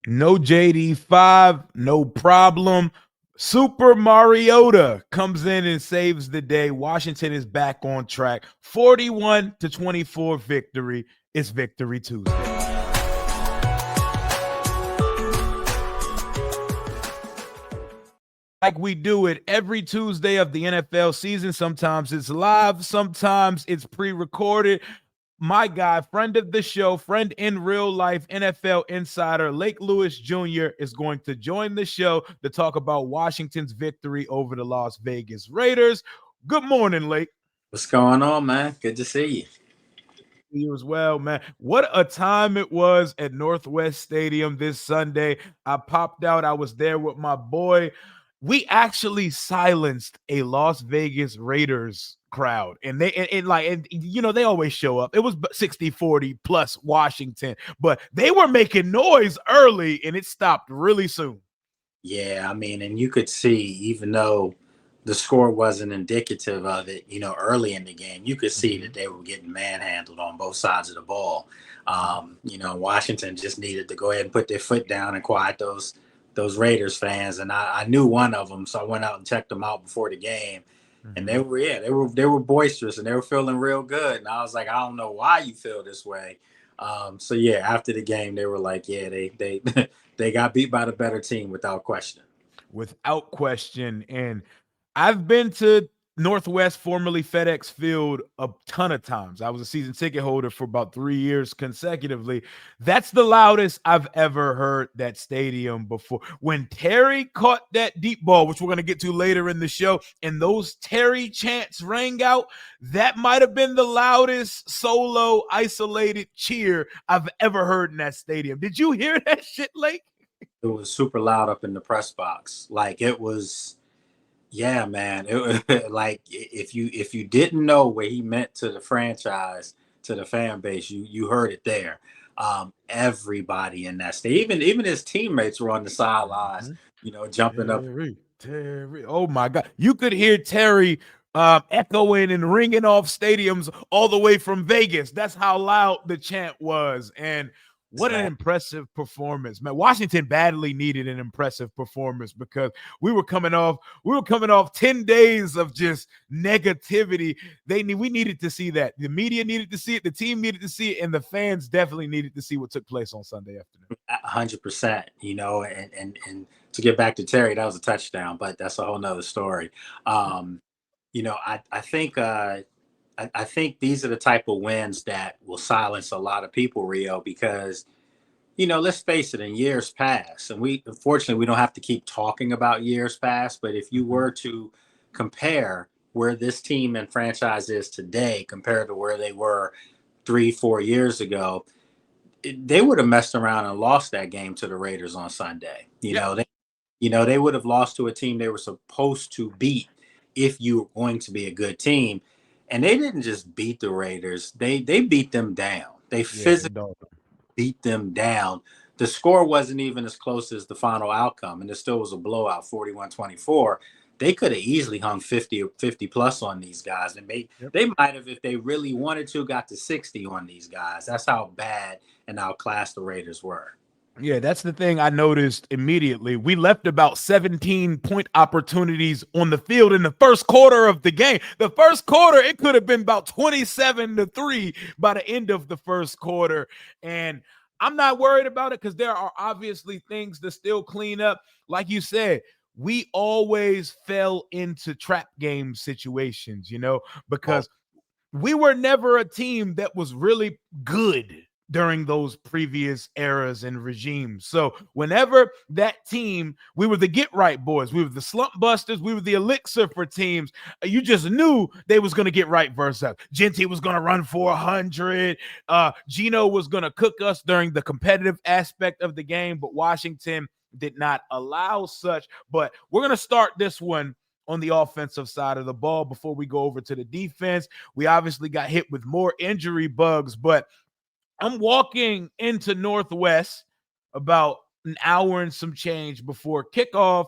No JD5, no problem. Super Mariota comes in and saves the day. Washington is back on track. 41-24 victory. It's Victory Tuesday. Like we do it every Tuesday of the NFL season. Sometimes it's live, sometimes it's pre-recorded. My guy, friend of the show, friend in real life, NFL insider, Lake Lewis Jr. is going to join the show to talk about Washington's victory over the Las Vegas Raiders. Good morning, Lake. What's going on, man? Good to see you. You as well, man. What a time it was at Northwest Stadium this Sunday. I popped out. I was there with my boy. We actually silenced a Las Vegas Raiders crowd, and they always show up. It was 60-40 plus Washington, but they were making noise early and it stopped really soon. Yeah, I mean, and you could see, even though the score wasn't indicative of it, early in the game, you could see that they were getting manhandled on both sides of the ball. Washington just needed to go ahead and put their foot down and quiet those Raiders fans. And I knew one of them, so I went out and checked them out before the game. And they were boisterous and they were feeling real good. And I was like, I don't know why you feel this way. So yeah, after the game, they were like, yeah, they they got beat by the better team without question. Without question. And I've been to Northwest, formerly FedEx Field, a ton of times. I was a season ticket holder for about 3 years consecutively. That's the loudest I've ever heard that stadium before. When Terry caught that deep ball, which we're going to get to later in the show, and those Terry chants rang out, that might have been the loudest solo isolated cheer I've ever heard in that stadium. Did you hear that shit, Lake? It was super loud up in the press box. Like it was, yeah, man. Like if you didn't know what he meant to the franchise, to the fan base, you heard it there. Everybody in that state, even his teammates were on the sidelines, jumping up. Terry. Oh my God. You could hear Terry echoing and ringing off stadiums all the way from Vegas. That's how loud the chant was. And what an impressive performance, man. Washington badly needed an impressive performance because we were coming off 10 days of just negativity. We needed to see that. The media needed to see it, the team needed to see it, and the fans definitely needed to see what took place on Sunday afternoon. 100%, and to get back to Terry, that was a touchdown, but that's a whole nother story. I think I think these are the type of wins that will silence a lot of people, Rio, because let's face it, in years past, and we unfortunately we don't have to keep talking about years past, but if you were to compare where this team and franchise is today compared to where they were 3-4 years ago, they would have messed around and lost that game to the Raiders on Sunday. They would have lost to a team they were supposed to beat if you were going to be a good team. And they didn't just beat the Raiders. They beat them down. They physically beat them down. The score wasn't even as close as the final outcome, and it still was a blowout, 41-24. They could have easily hung 50 plus on these guys. And they might have, if they really wanted to, got to 60 on these guys. That's how bad and how class the Raiders were. Yeah, that's the thing I noticed immediately. We left about 17-point opportunities on the field in the first quarter of the game. The first quarter, it could have been about 27-3 by the end of the first quarter. And I'm not worried about it because there are obviously things to still clean up. Like you said, we always fell into trap game situations, because we were never a team that was really good during those previous eras and regimes. So whenever that team, we were the get right boys, we were the slump busters, we were the elixir for teams. You just knew they was going to get right versus us. Genty was going to run for 100. Gino was going to cook us during the competitive aspect of the game, but Washington did not allow such. But we're going to start this one on the offensive side of the ball before we go over to the defense. We obviously got hit with more injury bugs, but I'm walking into Northwest about an hour and some change before kickoff.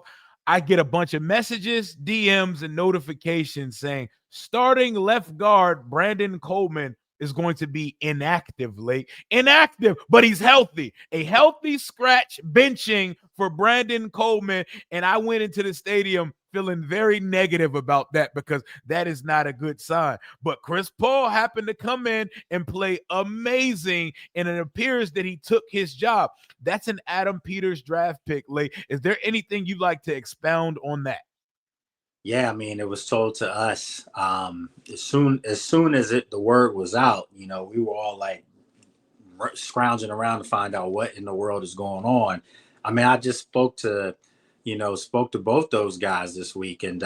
I get a bunch of messages, DMs, and notifications saying starting left guard Brandon Coleman is going to be inactive late. Inactive, but he's healthy. A healthy scratch benching for Brandon Coleman. And I went into the stadium feeling very negative about that because that is not a good sign. But Chris Paul happened to come in and play amazing, and it appears that he took his job. That's an Adam Peters draft pick late. Is there anything you'd like to expound on that? Yeah, I mean, it was told to us as soon as the word was out. We were all like scrounging around to find out what in the world is going on. I mean, I just spoke to both those guys this week, and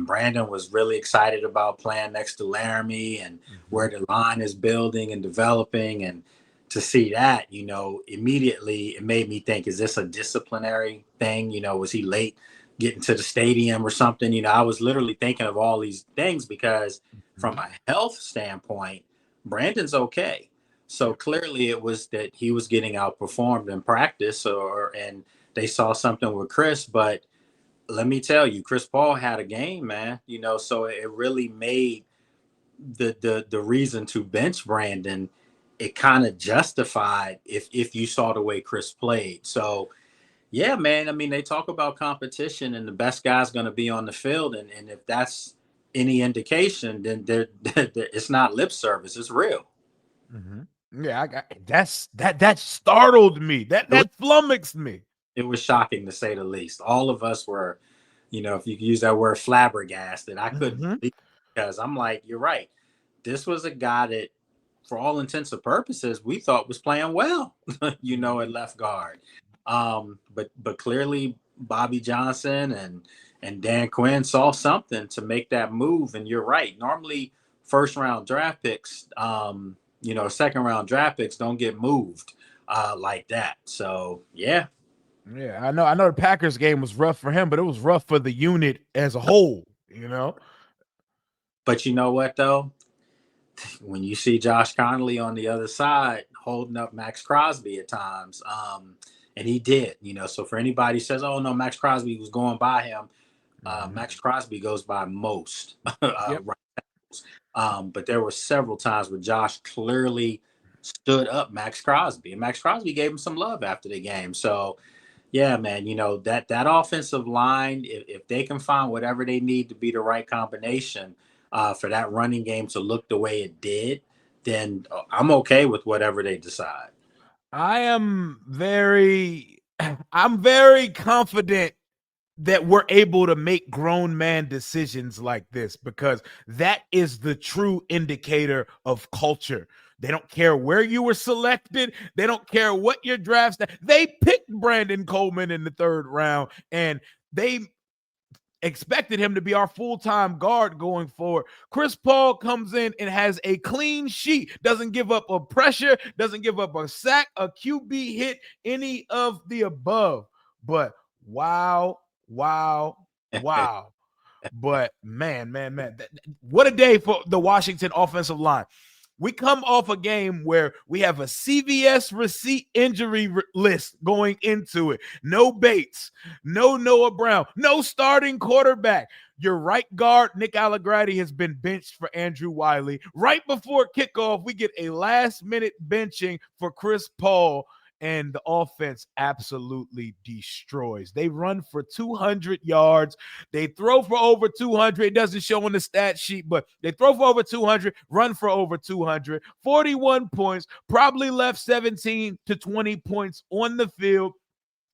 Brandon was really excited about playing next to Laramie and where the line is building and developing, and to see that, immediately it made me think, is this a disciplinary thing? Was he late getting to the stadium or something? I was literally thinking of all these things because from a health standpoint, Brandon's okay. So clearly it was that he was getting outperformed in practice, and they saw something with Chris. But let me tell you, Chris Paul had a game, man. So it really made the reason to bench Brandon. It kind of justified if you saw the way Chris played. So yeah, man. I mean, they talk about competition, and the best guy's going to be on the field, and if that's any indication, then it's not lip service; it's real. Yeah, that startled me. That flummoxed me. It was shocking, to say the least. All of us were, if you could use that word, flabbergasted. I couldn't believe it, because I'm like, you're right. This was a guy that, for all intents and purposes, we thought was playing well, at left guard. But clearly Bobby Johnson and Dan Quinn saw something to make that move. And you're right. Normally first round draft picks, second round draft picks don't get moved like that. So yeah. Yeah, I know the Packers game was rough for him, but it was rough for the unit as a whole, But you know what, though? When you see Josh Connolly on the other side holding up Max Crosby at times, and he did, so for anybody who says, oh, no, Max Crosby was going by him, Max Crosby goes by most. Yep. But there were several times where Josh clearly stood up Max Crosby, and Max Crosby gave him some love after the game. So, yeah, man, that offensive line, if they can find whatever they need to be the right combination for that running game to look the way it did, then I'm okay with whatever they decide. I'm very confident that we're able to make grown man decisions like this, because that is the true indicator of culture. They don't care where you were selected. They don't care what your draft stat. They picked Brandon Coleman in the 3rd round, and they expected him to be our full-time guard going forward. Chris Paul comes in and has a clean sheet, doesn't give up a pressure, doesn't give up a sack, a QB hit, any of the above. But wow. But man, what a day for the Washington offensive line. We come off a game where we have a CVS receipt injury list going into it. No Bates, no Noah Brown, no starting quarterback. Your right guard, Nick Allegrati, has been benched for Andrew Wiley. Right before kickoff, we get a last-minute benching for Chris Paul, and the offense absolutely destroys. They run for 200 yards. They throw for over 200. It doesn't show on the stat sheet, but they throw for over 200, run for over 200, 41 points, probably left 17 to 20 points on the field.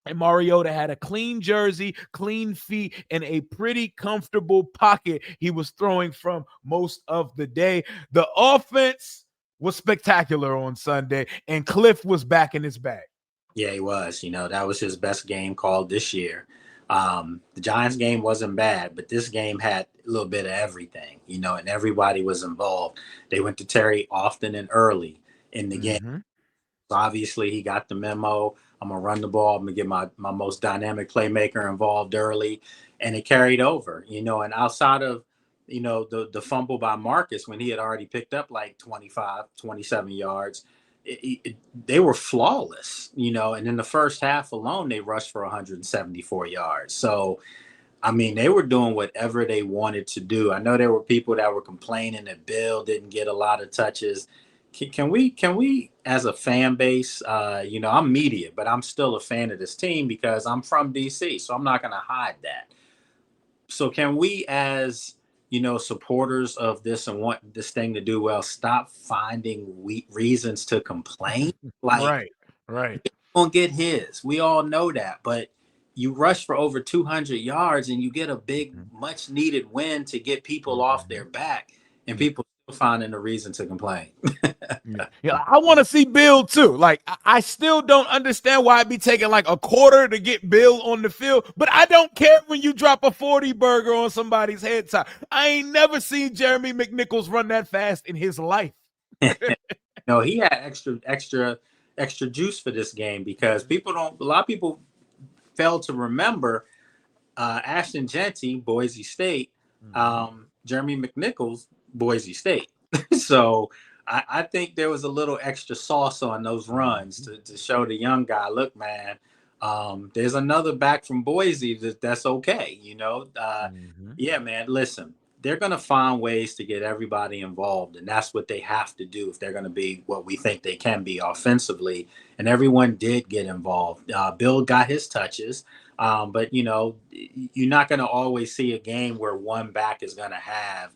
And Mariota had a clean jersey, clean feet, and a pretty comfortable pocket he was throwing from most of the day. The offense was spectacular on Sunday, and Cliff was back in his bag. Yeah, he was. That was his best game called this year. The Giants game wasn't bad, but this game had a little bit of everything, and everybody was involved. They went to Terry often and early in the game. Obviously, he got the memo. I'm going to run the ball. I'm going to get my most dynamic playmaker involved early, and it carried over, and outside of, the fumble by Marcus when he had already picked up like 25, 27 yards, they were flawless, and in the first half alone, they rushed for 174 yards. So, I mean, they were doing whatever they wanted to do. I know there were people that were complaining that Bill didn't get a lot of touches. Can we as a fan base, I'm media, but I'm still a fan of this team because I'm from DC, so I'm not going to hide that. So can we, as supporters of this and want this thing to do well, stop finding reasons to complain? Like, Right, right. gonna get his. We all know that, but you rush for over 200 yards and you get a big, Mhm, much needed win to get people off their mhm. back, and Yeah, people still finding a reason to complain. yeah. I want to see Bill too. Like, I still don't understand why it'd be taking like a quarter to get Bill on the field, but I don't care when you drop a 40 burger on somebody's head top. I ain't never seen Jeremy McNichols run that fast in his life. No, he had extra juice for this game because a lot of people fail to remember Ashton Genty, Boise State, Mhm. Jeremy McNichols, Boise State. So I think there was a little extra sauce on those runs Mhm. to show the young guy, look, man, there's another back from Boise that's okay. Mhm. Yeah, man, listen, they're going to find ways to get everybody involved. And that's what they have to do if they're going to be what we think they can be offensively. And everyone did get involved. Bill got his touches. But you're not going to always see a game where one back is going to have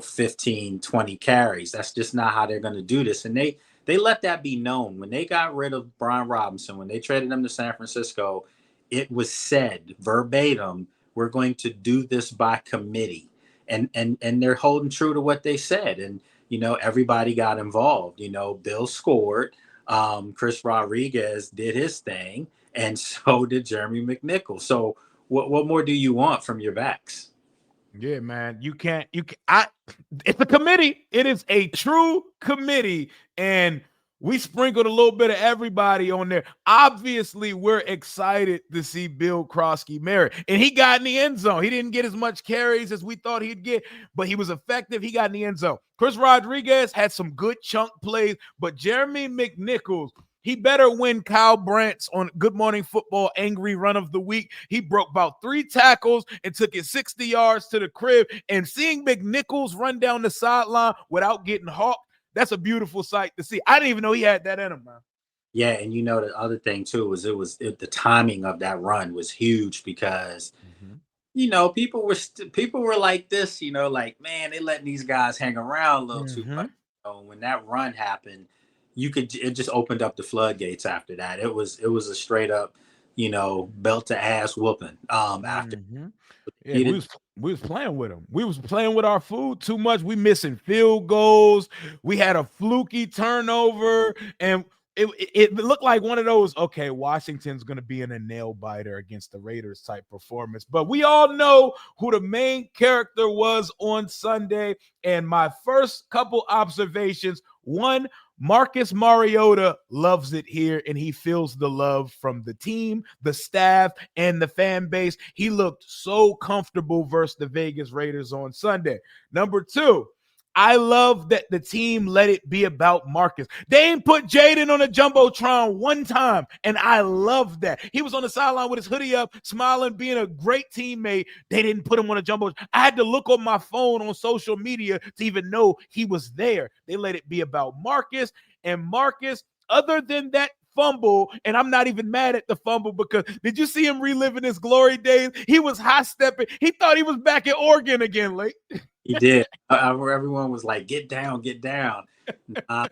15, 20 carries. That's just not how they're going to do this. And they let that be known when they got rid of Brian Robinson, when they traded him to San Francisco. It was said verbatim, we're going to do this by committee, and they're holding true to what they said. And everybody got involved. Bill scored. Chris Rodriguez did his thing, and so did Jeremy McNichols. So what more do you want from your backs? Yeah, man. It's a committee. It is a true committee. And we sprinkled a little bit of everybody on there. Obviously, we're excited to see Bill Krosky marry. And he got in the end zone. He didn't get as much carries as we thought he'd get, but he was effective. He got in the end zone. Chris Rodriguez had some good chunk plays, but Jeremy McNichols, he better win Kyle Brandt's on Good Morning Football Angry Run of the Week. He broke about 3 tackles and took it 60 yards to the crib. And seeing McNichols run down the sideline without getting hawked, that's a beautiful sight to see. I didn't even know he had that in him, man. Yeah, and the other thing too was the timing of that run was huge because Mhm. people were like this, like, man, they letting these guys hang around a little too much. Mhm. So when that run happened, it just opened up the floodgates after that. It was a straight up, belt to ass whooping. After Mhm. Yeah, he we did. was we was playing with him. We was playing with our food too much. We missing field goals. We had a fluky turnover, and it looked like one of those. Okay, Washington's going to be in a nail biter against the Raiders type performance. But we all know who the main character was on Sunday. And my first couple observations: one, Marcus Mariota loves it here, and he feels the love from the team, the staff, and the fan base. He looked so comfortable versus the Vegas Raiders on Sunday. Number two, I love that the team let it be about Marcus. They ain't put Jaden on a jumbotron one time, and I love that. He was on the sideline with his hoodie up, smiling, being a great teammate. They didn't put him on a jumbotron. I had to look on my phone on social media to even know he was there. They let it be about Marcus, and Marcus, other than that fumble, and I'm not even mad at the fumble because did you see him reliving his glory days? He was high stepping. He thought he was back at Oregon again, late. He did. Everyone was like, "Get down, get down." Nah,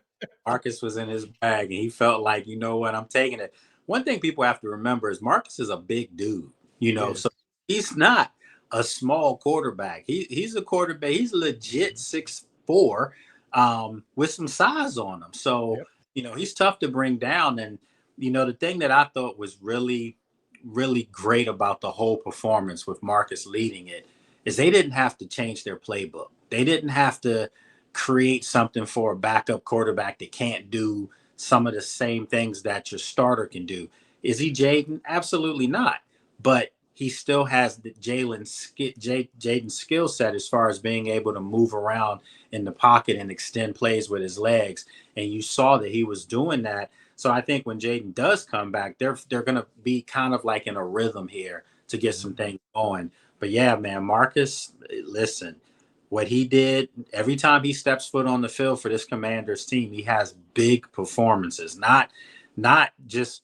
Marcus was in his bag, and he felt like, you know what, I'm taking it. One thing people have to remember is Marcus is a big dude, Yes. so he's not a small quarterback. He's a quarterback. He's legit 6'4", with some size on him. So Yep. he's tough to bring down. And the thing that I thought was really, really great about the whole performance with Marcus leading it is they didn't have to change their playbook. They didn't have to create something for a backup quarterback that can't do some of the same things that your starter can do. Is he Jaden? Absolutely not. But he still has the Jaden skill set as far as being able to move around in the pocket and extend plays with his legs. And you saw that he was doing that. So I think when Jaden does come back, they're going to be kind of like in a rhythm here to get some Mhm. things going. But yeah, man, Marcus, listen, what he did, every time he steps foot on the field for this Commanders team, he has big performances, not just,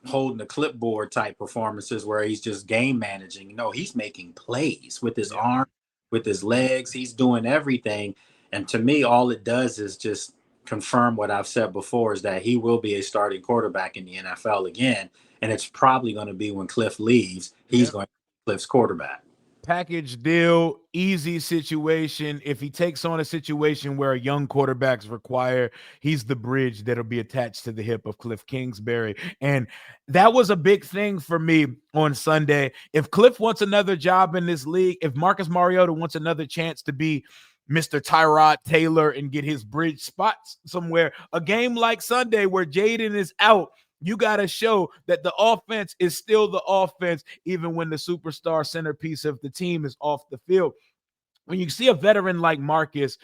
holding the clipboard type performances where he's just game managing. No, he's making plays with his arm, with his legs. He's doing everything. And to me, all it does is just confirm what I've said before, is that he will be a starting quarterback in the NFL again. And it's probably going to be when Cliff leaves, he's going to be Cliff's quarterback. Package deal, easy situation. If he takes on a situation where a young quarterback's required, he's the bridge that'll be attached to the hip of Cliff Kingsbury. And that was a big thing for me on Sunday. If Cliff wants another job in this league, if Marcus Mariota wants another chance to be Mr. Tyrod Taylor and get his bridge spots somewhere, a game like Sunday where Jaden is out, you got to show that the offense is still the offense, even when the superstar centerpiece of the team is off the field. When you see a veteran like Marcus,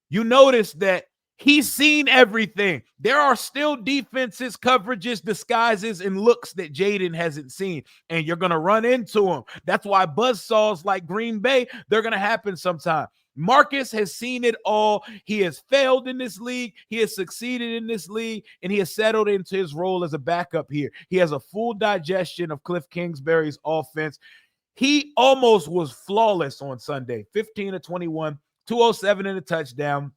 you notice that he's seen everything. There are still defenses, coverages, disguises, and looks that Jaden hasn't seen, and you're going to run into him. That's why buzzsaws like Green Bay, they're going to happen sometime. Marcus has seen it all. He has failed in this league. He has succeeded in this league, and he has settled into his role as a backup here. He has a full digestion of Cliff Kingsbury's offense. He almost was flawless on Sunday, 15 of 21, 207 in a touchdown.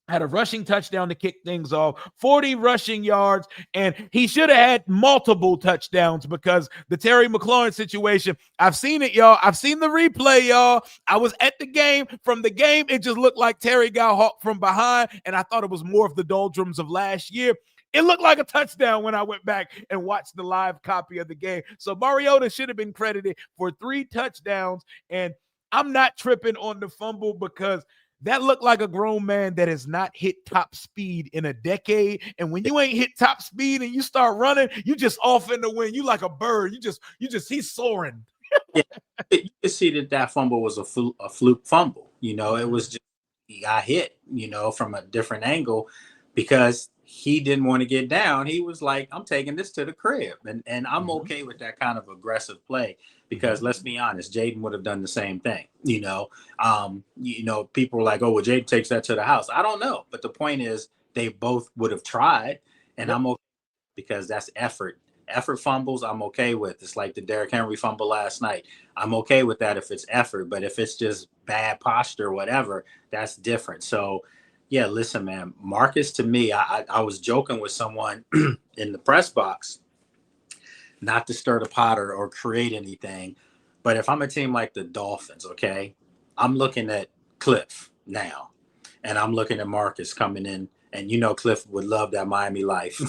Had a rushing touchdown to kick things off, 40 rushing yards, and he should have had multiple touchdowns because the Terry McLaurin situation, I've seen it, y'all. I've seen the replay, y'all. I was at the game. From the game, it just looked like Terry got hawked from behind, and I thought it was more of the doldrums of last year. It looked like a touchdown when I went back and watched the live copy of the game. So Mariota should have been credited for 3 touchdowns, and I'm not tripping on the fumble because that looked like a grown man that has not hit top speed in a decade. And when you ain't hit top speed and you start running, you just off in the wind. You like a bird. He's soaring. Yeah, you can see that fumble was a fluke fumble. It was just, he got hit, from a different angle because he didn't want to get down. He was like, I'm taking this to the crib. And I'm okay with that kind of aggressive play because let's be honest, Jaden would have done the same thing. People were like, oh, well, Jaden takes that to the house. I don't know. But the point is they both would have tried, and I'm okay because that's effort. Effort fumbles, I'm okay with. It's like the Derrick Henry fumble last night. I'm okay with that if it's effort, but if it's just bad posture or whatever, that's different. So, yeah, listen, man, Marcus, to me, I was joking with someone in the press box, not to stir the pot or create anything, but if I'm a team like the Dolphins, okay, I'm looking at Cliff now, and I'm looking at Marcus coming in. And Cliff would love that Miami life.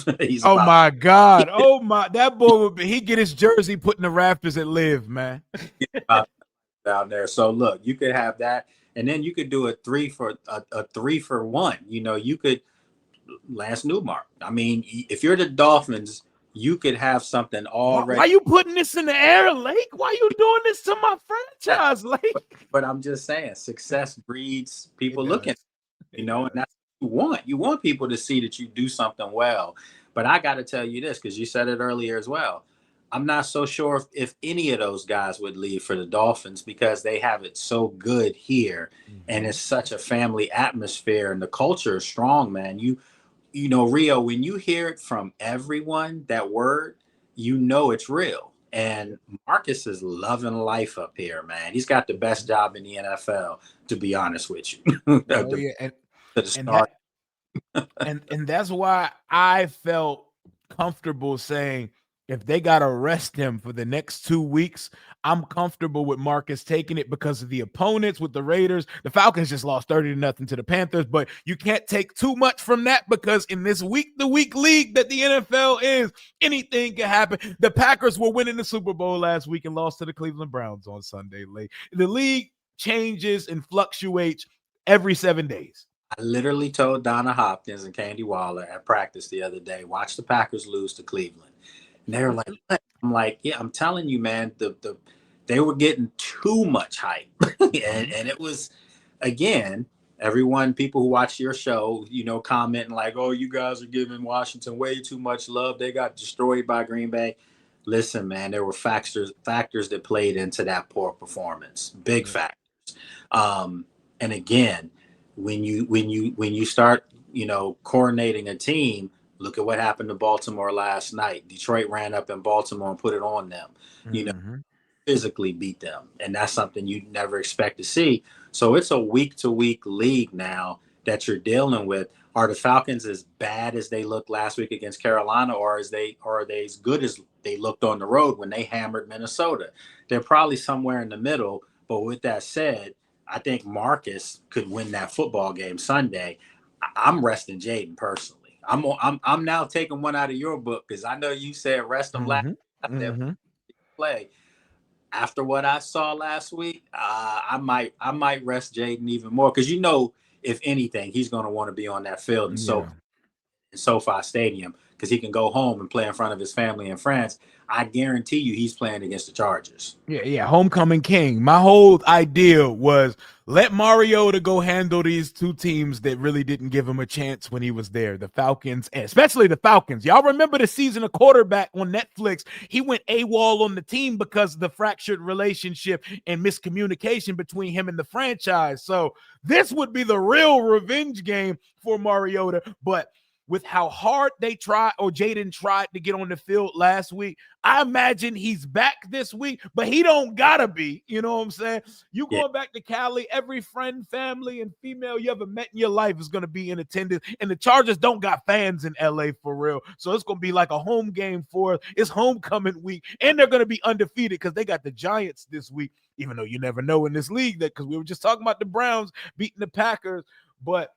My God. Oh my, that boy would be, he'd get his jersey put in the rafters at Live, man. Down there. So look, you could have that, and then you could do a 3 for 1. You could Lance Newmark. I mean, if you're the Dolphins, you could have something already. Why are you putting this in the air, Lake? Why are you doing this to my franchise, Lake? But I'm just saying, success breeds people looking, and that's what you want people to see that you do something well. But I got to tell you this, because you said it earlier as well. I'm not so sure if any of those guys would leave for the Dolphins because they have it so good here, and it's such a family atmosphere, and the culture is strong, man. Rio, when you hear it from everyone, that word, it's real. And Marcus is loving life up here, man. He's got the best job in the NFL, to be honest with you. And that's why I felt comfortable saying if they got to rest him for the next 2 weeks, I'm comfortable with Marcus taking it because of the opponents with the Raiders. The Falcons just lost 30-0 to the Panthers, but you can't take too much from that because in this week-to-week league that the NFL is, anything can happen. The Packers were winning the Super Bowl last week and lost to the Cleveland Browns on Sunday late. The league changes and fluctuates every 7 days. I literally told Donna Hopkins and Candy Waller at practice the other day, watch the Packers lose to Cleveland. And they were like, what? I'm like, yeah, I'm telling you, man, they were getting too much hype. and it was, again, people who watch your show, commenting like, oh, you guys are giving Washington way too much love. They got destroyed by Green Bay. Listen, man, there were factors that played into that poor performance, big factors. And again, when you start, coordinating a team, look at what happened to Baltimore last night. Detroit ran up in Baltimore and put it on them. You know, Mm-hmm. physically beat them, and that's something you never expect to see. So it's a week to week league now that you're dealing with. Are the Falcons as bad as they looked last week against Carolina, or are they as good as they looked on the road when they hammered Minnesota? They're probably somewhere in the middle. But with that said, I think Marcus could win that football game Sunday. I'm resting Jaden personally. I'm now taking one out of your book because I know you said rest him last. Mm-hmm. I said Mm-hmm. play. After what I saw last week, I might rest Jaden even more because if anything, he's going to want to be on that field and so Yeah. in SoFi Stadium because he can go home and play in front of his family and friends. I guarantee you, he's playing against the Chargers. Yeah, homecoming king. My whole idea was let Mariota go handle these two teams that really didn't give him a chance when he was there. The Falcons, and especially the Falcons. Y'all remember the season of quarterback on Netflix? He went AWOL on the team because of the fractured relationship and miscommunication between him and the franchise. So this would be the real revenge game for Mariota. But with how hard they tried or Jaden tried to get on the field last week, I imagine he's back this week, but he don't gotta be. You know what I'm saying? You Yeah, going back to Cali, every friend, family, and female you ever met in your life is gonna be in attendance. And the Chargers don't got fans in LA for real. So it's gonna be like a home game for us. It's homecoming week, and they're gonna be undefeated because they got the Giants this week, even though you never know in this league that because we were just talking about the Browns beating the Packers. But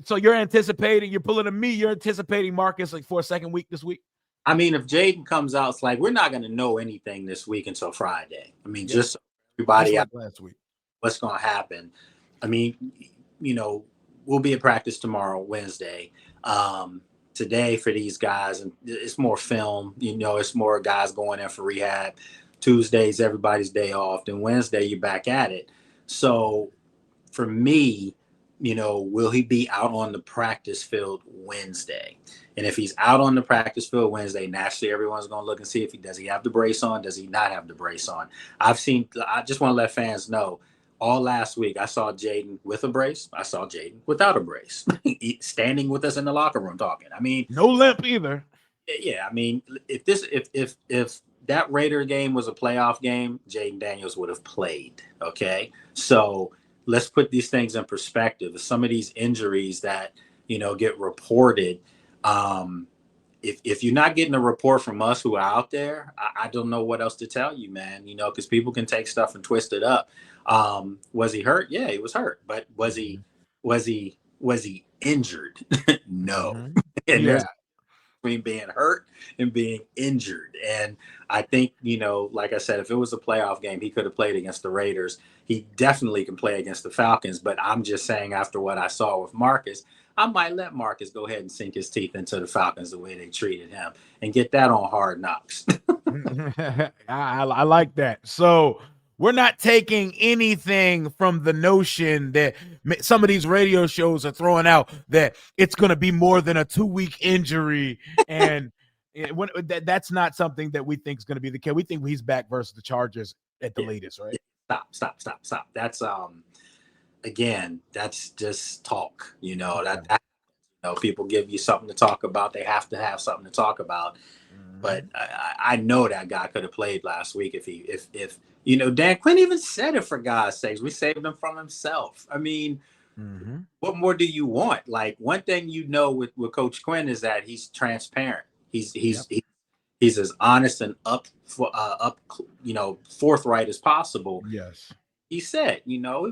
so you're pulling a me, you're anticipating Marcus like for a second week this week. I mean, if Jaden comes out, it's like we're not going to know anything this week until Friday. I mean, Yep. just so Just everybody like last week. what's going to happen. I mean, we'll be at practice tomorrow, Wednesday. Today for these guys, and it's more film. It's more guys going in for rehab. Tuesdays, everybody's day off. Then Wednesday, you're back at it. So for me, will he be out on the practice field Wednesday? And if he's out on the practice field Wednesday, naturally everyone's going to look and see if he have the brace on, does he not have the brace on? I just want to let fans know, all last week I saw Jaden with a brace. I saw Jaden without a brace, standing with us in the locker room talking. I mean, No limp either. yeah. I mean, if that Raider game was a playoff game, Jaden Daniels would have played. Okay, so let's put these things in perspective. Some of these injuries that get reported, if you're not getting a report from us who are out there, I don't know what else to tell you, man. Because people can take stuff and twist it up. Was he hurt? Yeah, he was hurt. But was he injured? No. Mm-hmm. And Yeah. there's between being hurt and being injured. And I think, like I said, if it was a playoff game, he could have played against the Raiders. He definitely can play against the Falcons. But I'm just saying, after what I saw with Marcus, I might let Marcus go ahead and sink his teeth into the Falcons the way they treated him and get that on Hard Knocks. I like that. So we're not taking anything from the notion that some of these radio shows are throwing out that it's going to be more than a 2-week injury, and that's not something that we think is going to be the case. We think he's back versus the Chargers at the Yeah. latest, right? Stop. That's again, that's just talk. People give you something to talk about. They have to have something to talk about. Mm-hmm. But I know that guy could have played last week if Dan Quinn even said it, for God's sakes. We saved him from himself. I mean, Mm-hmm. what more do you want? Like, one thing with Coach Quinn is that he's transparent. He's as honest and forthright as possible. Yes. He said,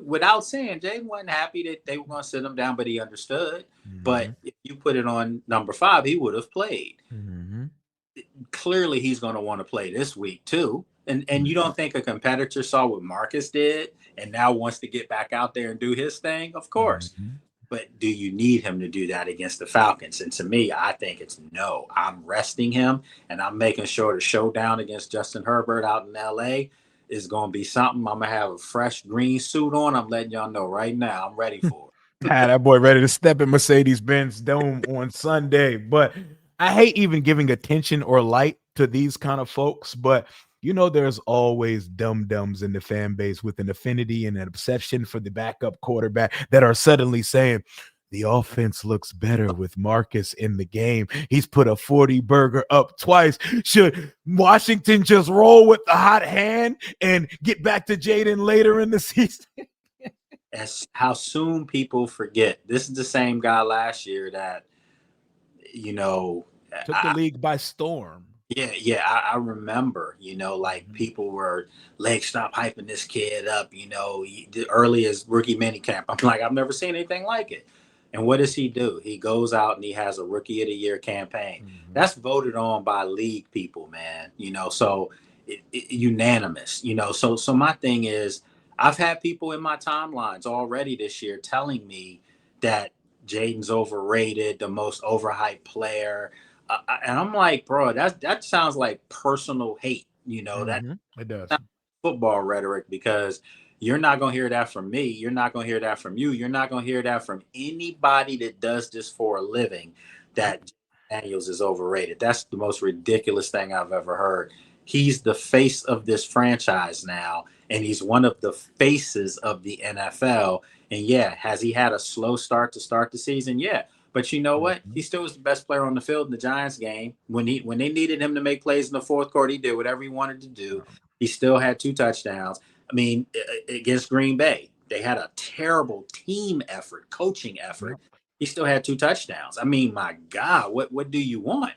without saying, Jaden wasn't happy that they were going to sit him down, but he understood. Mm-hmm. But if you put it on number 5, he would have played. Mm-hmm. Clearly, he's going to want to play this week too. And you don't think a competitor saw what Marcus did and now wants to get back out there and do his thing? Of course. Mm-hmm. But do you need him to do that against the Falcons? And to me, I think it's no. I'm resting him, and I'm making sure the showdown against Justin Herbert out in L.A. is going to be something. I'm going to have a fresh green suit on. I'm letting y'all know right now. I'm ready for it. That boy ready to step in Mercedes-Benz Dome on Sunday. But I hate even giving attention or light to these kind of folks. But There's always dum-dums in the fan base with an affinity and an obsession for the backup quarterback that are suddenly saying, the offense looks better with Marcus in the game. He's put a 40 burger up twice. Should Washington just roll with the hot hand and get back to Jaden later in the season? That's how soon people forget. This is the same guy last year that, took the league by storm. Yeah, I remember, like people were stop hyping this kid up, early as rookie minicamp. I'm like, I've never seen anything like it. And what does he do? He goes out and he has a rookie of the year campaign. That's voted on by league people, man. So unanimous. So my thing is, I've had people in my timelines already this year telling me that Jaden's overrated, the most overhyped player. And I'm like, bro, that sounds like personal hate. That it does. Football rhetoric, because you're not going to hear that from me. You're not going to hear that from you. You're not going to hear that from anybody that does this for a living, that Daniels is overrated. That's the most ridiculous thing I've ever heard. He's the face of this franchise now, and he's one of the faces of the NFL. And yeah, has he had a slow start to start the season? Yeah. But you know what? He still was the best player on the field in the Giants game. When they needed him to make plays in the fourth quarter, he did whatever he wanted to do. He still had 2 touchdowns. I mean, against Green Bay, they had a terrible team effort, coaching effort. He still had 2 touchdowns. I mean, my God, what do you want?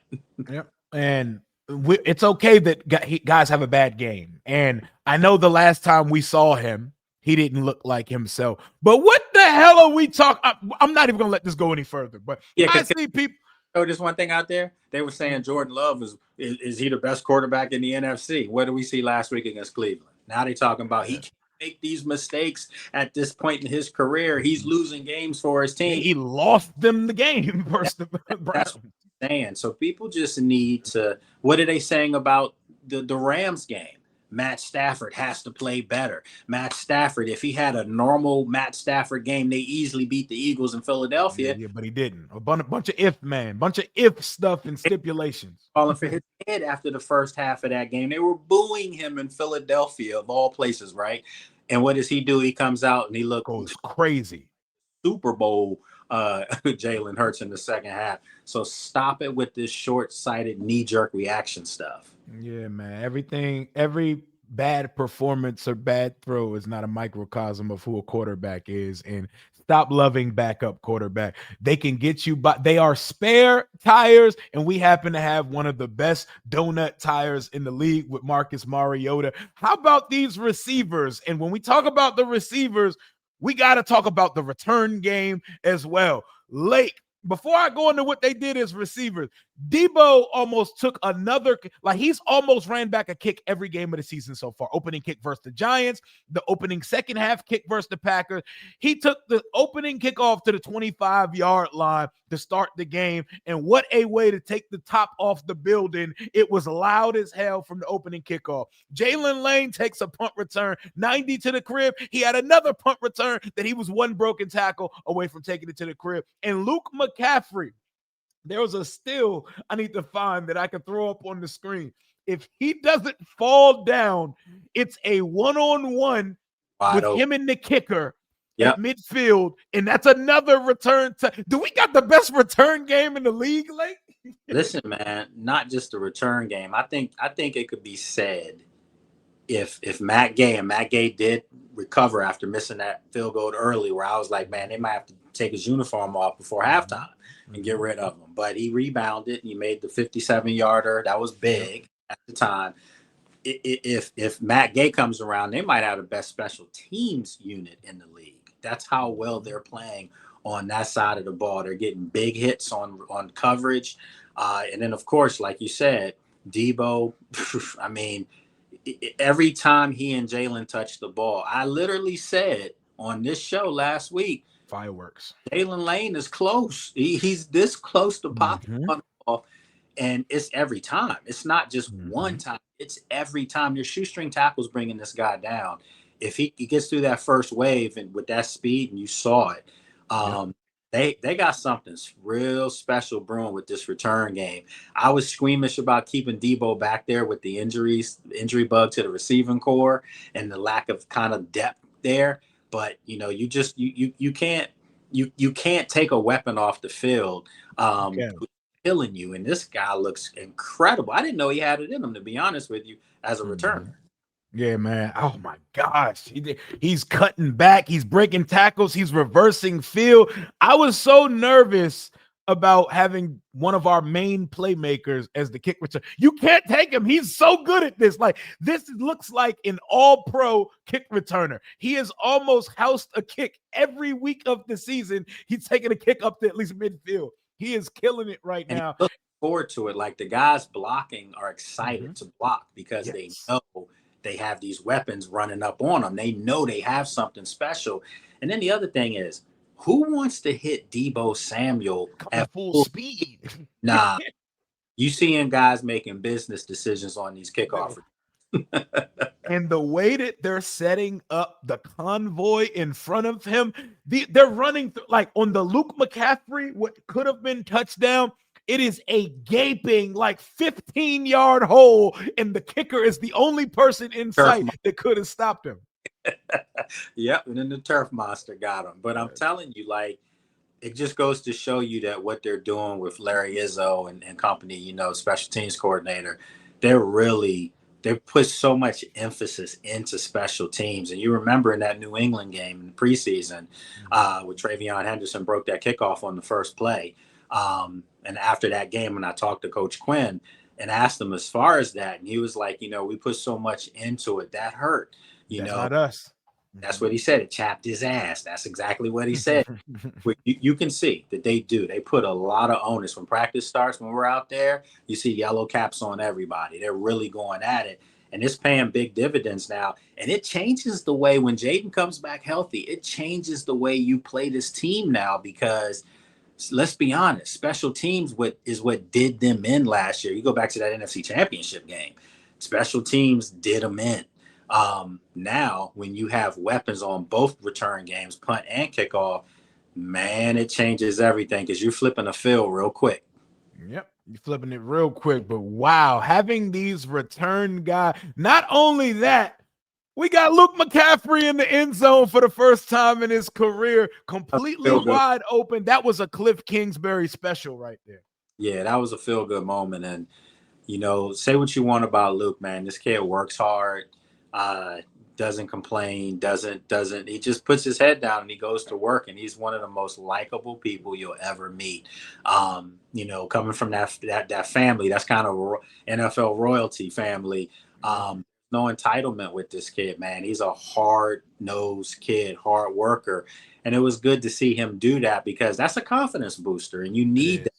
Yep. And it's okay that guys have a bad game. And I know the last time we saw him, he didn't look like himself. But what the hell are we talking? I'm not even going to let this go any further. But I see people. Oh, there's one thing out there. They were saying Jordan Love is he the best quarterback in the NFC? What did we see last week against Cleveland? Now they're talking about he can't make these mistakes at this point in his career. He's losing games for his team. He lost them the game versus the Browns. That's what I'm saying. So people just need to. What are they saying about the Rams game? Matt Stafford has to play better. Matt Stafford, if he had a normal Matt Stafford game, they easily beat the Eagles in Philadelphia. Yeah, but he didn't. A bunch of if stuff and stipulations. Calling for his head after the first half of that game. They were booing him in Philadelphia, of all places, right? And what does he do? He comes out and he goes crazy. Super Bowl Jalen Hurts in the second half. So stop it with this short-sighted knee-jerk reaction stuff. Yeah, man. Every bad performance or bad throw is not a microcosm of who a quarterback is. And stop loving backup quarterback. They can get you, but they are spare tires. And we happen to have one of the best donut tires in the league with Marcus Mariota. How about these receivers? And when we talk about the receivers, we got to talk about the return game as well. Before I go into what they did as receivers, Debo almost took he's almost ran back a kick every game of the season so far. Opening kick versus the Giants, the opening second half kick versus the Packers. He took the opening kickoff to the 25-yard line to start the game. And what a way to take the top off the building. It was loud as hell from the opening kickoff. Jalen Lane takes a punt return, 90 to the crib. He had another punt return that he was one broken tackle away from taking it to the crib. And Luke McCaffrey, there was a still I need to find that I can throw up on the screen. If he doesn't fall down, it's a one-on-one with him and the kicker at midfield, and that's another return. Do we got the best return game in the league, Lake? Listen, man, not just the return game. I think it could be said if Matt Gay did recover after missing that field goal early, where I was like, man, they might have to take his uniform off before halftime and get rid of him. But he rebounded and he made the 57-yarder. That was big at the time. If Matt Gay comes around, they might have the best special teams unit in the league. That's how well they're playing on that side of the ball. They're getting big hits on coverage. And then, of course, like you said, Debo, I mean, every time he and Jalen touch the ball, I literally said on this show last week, fireworks. Jalen Lane is close. He's this close to popping on the ball. And it's every time. It's not just one time. It's every time. Your shoestring tackle's bringing this guy down. If he gets through that first wave and with that speed, and you saw it, They got something real special brewing with this return game. I was squeamish about keeping Debo back there with the injury bug to the receiving core and the lack of kind of depth there. But you can't you can't take a weapon off the field Okay. who's killing you. And this guy looks incredible. I didn't know he had it in him, to be honest with you, as a returner. Yeah, man. Oh my gosh. He's cutting back. He's breaking tackles. He's reversing field. I was so nervous about having one of our main playmakers as the kick return. You can't take him. He's so good at this. Like, this looks like an all-pro kick returner. He has almost housed a kick every week of the season. He's taking a kick up to at least midfield. He is killing it right And now. he looks forward to it. Like, the guys blocking are excited to block because they Yes. know they have these weapons running up on them. They know they have something special. And then the other thing is, who wants to hit Debo Samuel at Full full? speed. Nah, you seeing guys making business decisions on these kickoff. And the way that they're setting up the convoy in front of him, they're running like on the Luke McCaffrey, what could have been touchdown. It is a gaping, like 15-yard hole, and the kicker is the only person in sight that could have stopped him. Yep, and then the turf monster got him. But I'm telling you, like, it just goes to show you that what they're doing with Larry Izzo and company, special teams coordinator, they put so much emphasis into special teams. And you remember in that New England game in preseason, where Travion Henderson broke that kickoff on the first play. And after that game, when I talked to Coach Quinn and asked him as far as that, and he was like, we put so much into it, that hurt. That's not us. That's what he said. It chapped his ass. That's exactly what he said. You can see that they do. They put a lot of onus. When practice starts, when we're out there, you see yellow caps on everybody. They're really going at it. And it's paying big dividends now. And it changes the way, when Jaden comes back healthy, it changes the way you play this team now, because let's be honest, special teams is what did them in last year. You go back to that NFC Championship game. Special teams did them in. Now, when you have weapons on both return games, punt and kickoff, man, it changes everything, because you're flipping a field real quick. Yep, you're flipping it real quick. But wow, having these return guys, not only that, we got Luke McCaffrey in the end zone for the first time in his career, completely wide open. That was a Cliff Kingsbury special right there. Yeah, that was a feel-good moment. And, say what you want about Luke, man. This kid works hard. Doesn't complain, he just puts his head down and he goes to work, and he's one of the most likable people you'll ever meet. Coming from that family, that's kind of NFL royalty family. No entitlement with this kid, man. He's a hard-nosed kid, hard worker. And it was good to see him do that, because that's a confidence booster, and you need that.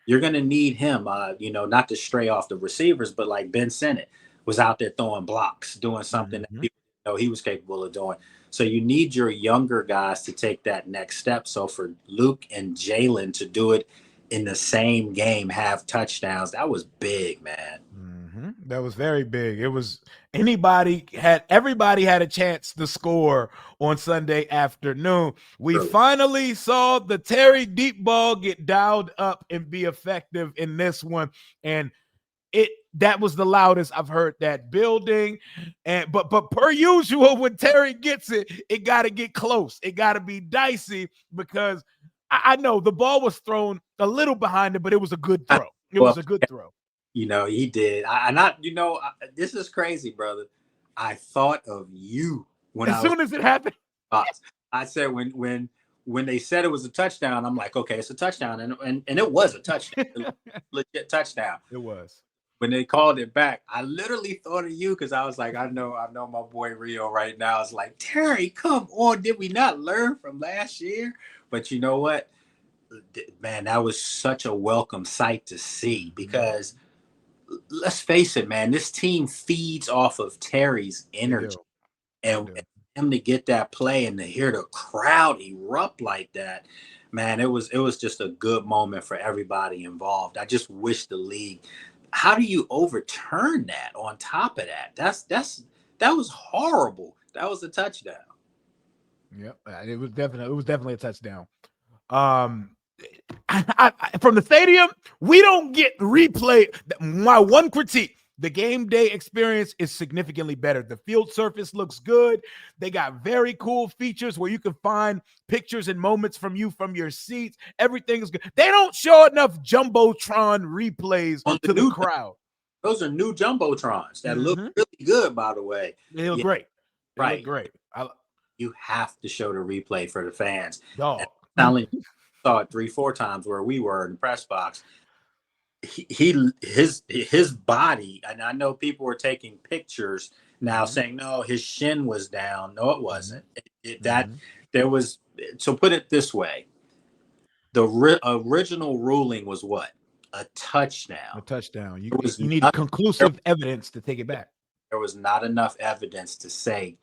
You're going to need him, not to stray off the receivers, but like Ben Sinnott was out there throwing blocks, doing something that people didn't know he was capable of doing. So you need your younger guys to take that next step. So for Luke and Jalen to do it in the same game, have touchdowns, that was big, man. That was very big. It was everybody had a chance to score on Sunday afternoon. We finally saw the Terry deep ball get dialed up and be effective in this one. And that was the loudest I've heard that building. But per usual, when Terry gets it, it got to get close. It got to be dicey, because I know the ball was thrown a little behind it, but it was a good throw. It was a good throw. He did. This is crazy, brother. I thought of you as soon as it happened. I said when they said it was a touchdown, I'm like, okay, it's a touchdown, and it was a touchdown, legit touchdown. It was. When they called it back, I literally thought of you, because I was like, I know my boy Rio right now is like, Terry, come on, did we not learn from last year? But you know what, man, that was such a welcome sight to see, because let's face it, man, this team feeds off of Terry's energy, and him to get that play and to hear the crowd erupt like that, man, it was just a good moment for everybody involved. I just wish the league. How do you overturn that on top of that? That was horrible. That was a touchdown. Yep, it was definitely a touchdown. From the stadium, we don't get replay. My one critique: the game day experience is significantly better. The field surface looks good. They got very cool features where you can find pictures and moments from your seats. Everything is good. They don't show enough Jumbotron replays to the crowd. Those are new Jumbotrons that look really good, by the way. They look great. They look great. You have to show the replay for the fans. Dog. Saw it 3-4 times where we were in the press box. His body, and I know people were taking pictures now saying no, his shin was down. No, it wasn't. There was. So put it this way: the original ruling was what? A touchdown. A touchdown. You need conclusive evidence to take it back. There was not enough evidence to say,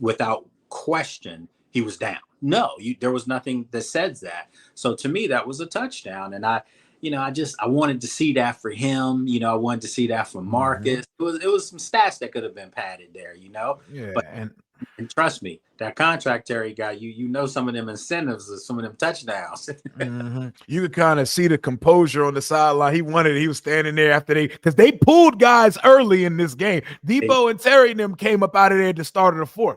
without question, he was down. No, there was nothing that says that. So to me, that was a touchdown, and I wanted to see that for him. I wanted to see that for Marcus. It was some stats that could have been padded there. Yeah, but and trust me, that contract Terry guy, some of them incentives or some of them touchdowns. You could kind of see the composure on the sideline. He was standing there because they pulled guys early in this game. Debo and Terry and them came up out of there at the start of the fourth.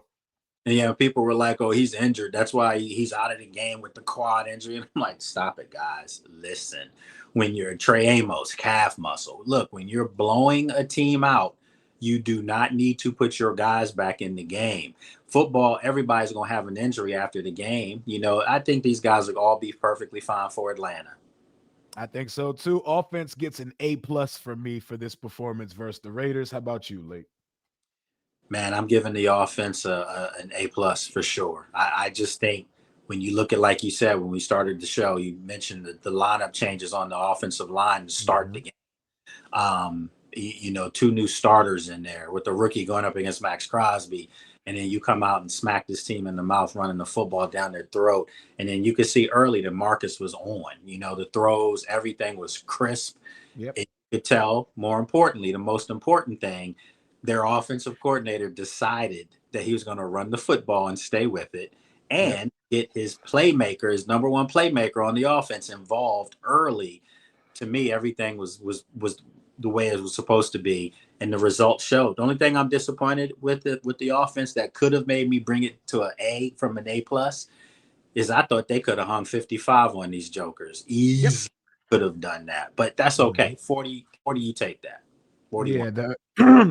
And people were like, "Oh, he's injured. That's why he's out of the game with the quad injury." And I'm like, "Stop it, guys. Listen, when you're Trey Amos, calf muscle. Look, when you're blowing a team out, you do not need to put your guys back in the game. Football, everybody's going to have an injury after the game. I think these guys will all be perfectly fine for Atlanta." I think so, too. Offense gets an A+ for me for this performance versus the Raiders. How about you, Lake? Man, I'm giving the offense an A+ for sure. I just think when you look at, like you said, when we started the show, you mentioned the lineup changes on the offensive line to start the game. 2 new starters in there with the rookie going up against Max Crosby. And then you come out and smack this team in the mouth, running the football down their throat. And then you could see early that Marcus was on. The throws, everything was crisp. Yep. You could tell, more importantly, the most important thing, their offensive coordinator decided that he was going to run the football and stay with it and get his playmaker, his number one playmaker on the offense, involved early. To me, everything was the way it was supposed to be, and the results showed. The only thing I'm disappointed with the offense that could have made me bring it to an A from an A+ is I thought they could have hung 55 on these jokers. Easily could have done that, but that's okay. 40, you take that. 41. Yeah,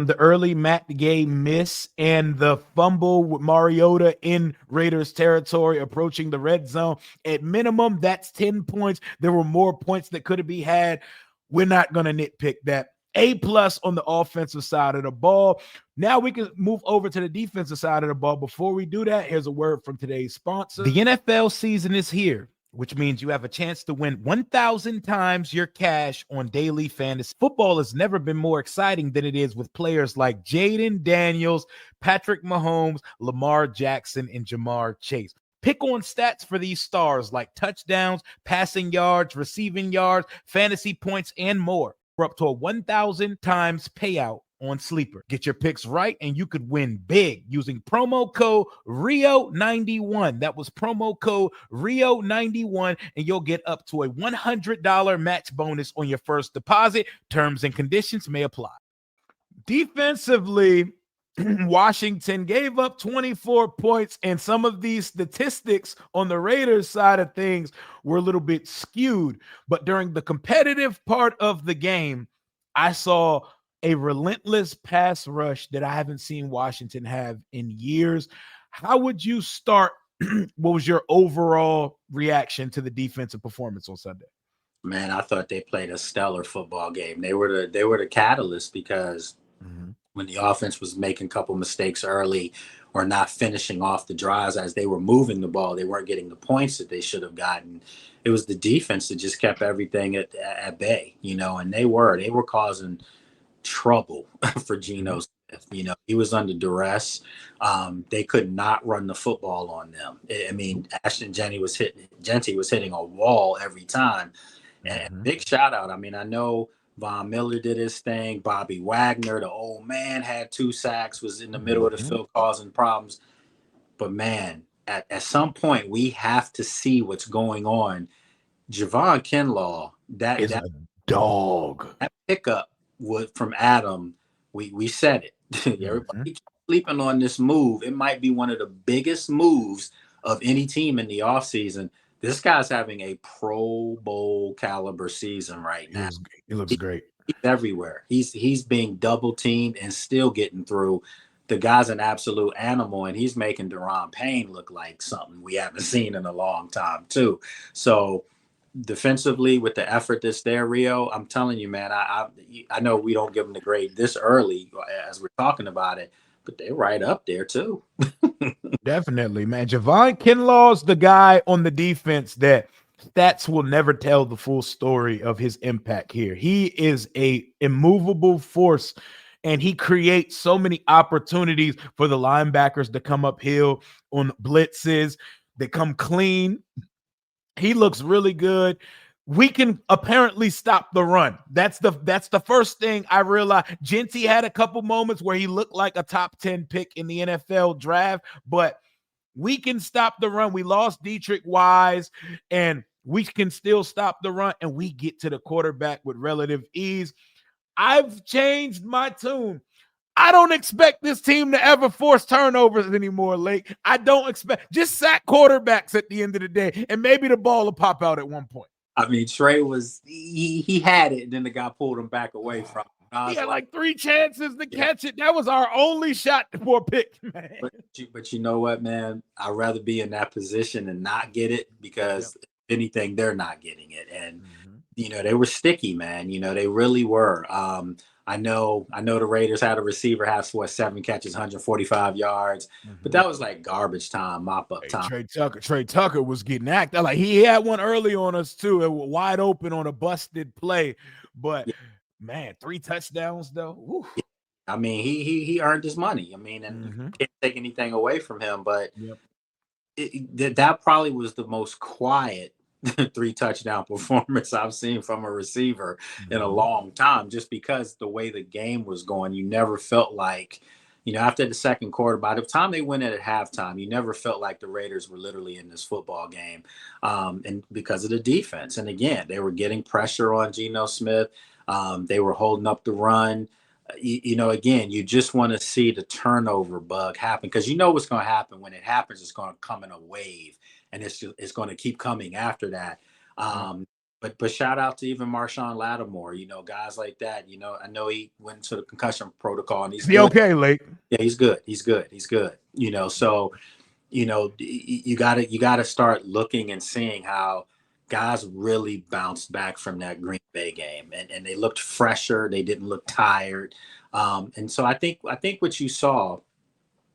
the early Matt Gay miss and the fumble with Mariota in Raiders territory approaching the red zone. At minimum, that's 10 points. There were more points that could have been had. We're not going to nitpick that. A+ on the offensive side of the ball. Now we can move over to the defensive side of the ball. Before we do that, here's a word from today's sponsor. The NFL season is here, which means you have a chance to win 1,000 times your cash on daily fantasy. Football has never been more exciting than it is with players like Jaden Daniels, Patrick Mahomes, Lamar Jackson, and Jamar Chase. Pick on stats for these stars like touchdowns, passing yards, receiving yards, fantasy points, and more. For up to a 1,000 times payout on Sleeper. Get your picks right and you could win big using promo code RIO91. That was promo code RIO91 and you'll get up to a $100 match bonus on your first deposit. Terms and conditions may apply. Defensively, Washington gave up 24 points, and some of these statistics on the Raiders side of things were a little bit skewed. But during the competitive part of the game, I saw a relentless pass rush that I haven't seen Washington have in years. How would you start? What was your overall reaction to the defensive performance on Sunday? Man, I thought they played a stellar football game. They were the catalyst because when the offense was making a couple mistakes early or not finishing off the drives as they were moving the ball, they weren't getting the points that they should have gotten. It was the defense that just kept everything at bay, and they were causing trouble for Geno Smith. He was under duress. They could not run the football on them. I mean, Ashton Genty was hitting a wall every time. And big shout out. I mean, I know Von Miller did his thing. Bobby Wagner, the old man, had 2 sacks, was in the middle of the field causing problems. But man, at some point we have to see what's going on. Javon Kinlaw, that Is that a dog. that pickup from Adam, we said it. Everybody Mhm. keeps sleeping on this move. It might be one of the biggest moves of any team in the offseason. This guy's having a Pro Bowl caliber season right now. He looks great. He's everywhere. He's being double teamed and still getting through. The guy's an absolute animal, and he's making Deron Payne look like something we haven't seen in a long time, too. So defensively, with the effort that's there, Rio, I'm telling you, man, I know we don't give them the grade this early as we're talking about it, but they're right up there too. Definitely, man. Javon Kinlaw's the guy on the defense that stats will never tell the full story of his impact here. He is a immovable force, and he creates so many opportunities for the linebackers to come uphill on blitzes. They come clean. He looks really good. We can apparently stop the run. That's the first thing I realized. Genty had a couple moments where he looked like a top 10 pick in the NFL draft, but we can stop the run. We lost Dietrich Wise, and we can still stop the run, and we get to the quarterback with relative ease. I've changed my tune. I don't expect this team to ever force turnovers anymore, Lake. I don't expect, just sack quarterbacks at the end of the day, and maybe the ball will pop out at one point. I mean, Trey he had it, and then the guy pulled him back away from him. He had like 3 chances to catch it. That was our only shot for a pick, man. But you know what, man? I'd rather be in that position and not get it because if anything, they're not getting it. And you know, they were sticky, man. You know, they really were. I know the Raiders had a receiver have 7 catches, 145 yards, but that was like garbage time, mop up time. Trey Tucker was getting acted like he had one early on us too. It was wide open on a busted play, but man, 3 touchdowns though. Woo. I mean, he earned his money. I mean, and can't take anything away from him, but that probably was the most quiet 3 touchdown performance I've seen from a receiver in a long time, just because the way the game was going, you never felt like, you know, after the second quarter, by the time they went at halftime, you never felt like the Raiders were literally in this football game. And because of the defense. And again, they were getting pressure on Geno Smith. They were holding up the run. You know, again, you just want to see the turnover bug happen because you know what's going to happen. When it happens, it's going to come in a wave. And it's going to keep coming after that. But shout out to even Marshawn Lattimore, you know, guys like that. You know, I know he went into the concussion protocol and he's okay, Lake. Yeah, he's good. He's good. You know, so, you know, you gotta start looking and seeing how guys really bounced back from that Green Bay game and they looked fresher. They didn't look tired. And so I think what you saw,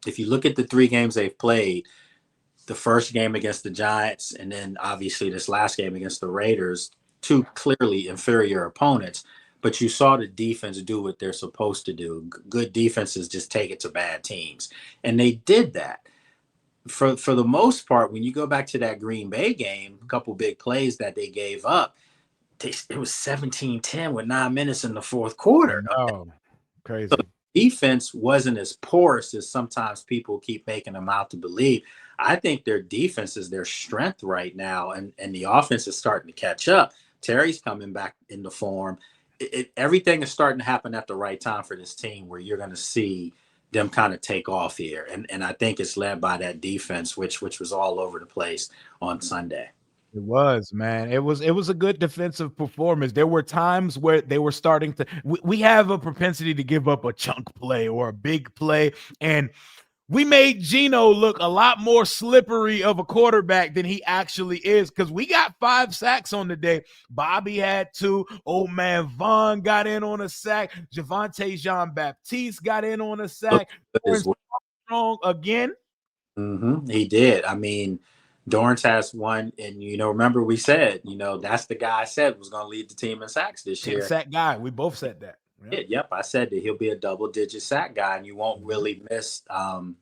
if you look at the 3 games they've played, the first game against the Giants, and then obviously this last game against the Raiders, 2 clearly inferior opponents, but you saw the defense do what they're supposed to do. Good defenses just take it to bad teams. And they did that. For the most part, when you go back to that Green Bay game, a couple big plays that they gave up, it was 17-10 with 9 minutes in the fourth quarter. Oh, crazy. So defense wasn't as porous as sometimes people keep making them out to believe. I think their defense is their strength right now, and the offense is starting to catch up. Terry's coming back into form. Everything is starting to happen at the right time for this team where you're going to see them kind of take off here. And I think it's led by that defense, which was all over the place on Sunday. It was, man. It was a good defensive performance. There were times where they were starting to we have a propensity to give up a chunk play or a big play, and we made Geno look a lot more slippery of a quarterback than he actually is because we got 5 sacks on the day. Bobby had 2. Old man Vaughn got in on a sack. Javonte Jean-Baptiste got in on a sack. Strong again. He did. I mean, Dorrance has one, and you know, remember we said, you know, that's the guy I said was going to lead the team in sacks this year. Sack guy. We both said that. Yep, I said that he'll be a double-digit sack guy, and you won't really miss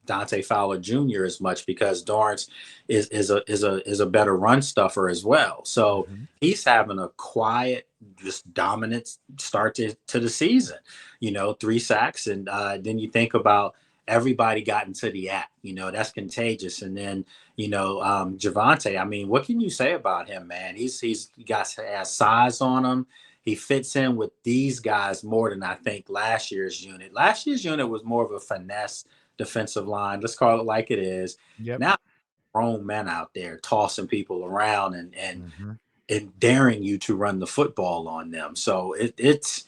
Dante Fowler Jr. as much because Dorrance is a better run stuffer as well. So he's having a quiet, just dominant start to the season. You know, 3 sacks, and then you think about everybody got into the act. That's contagious. And then, Javante, I mean, what can you say about him, man? He's has size on him. He fits in with these guys more than I think last year's unit. Last year's unit was more of a finesse defensive line. Let's call it like it is. Yep. Now, grown men out there tossing people around and Mm-hmm. and daring you to run the football on them. So it's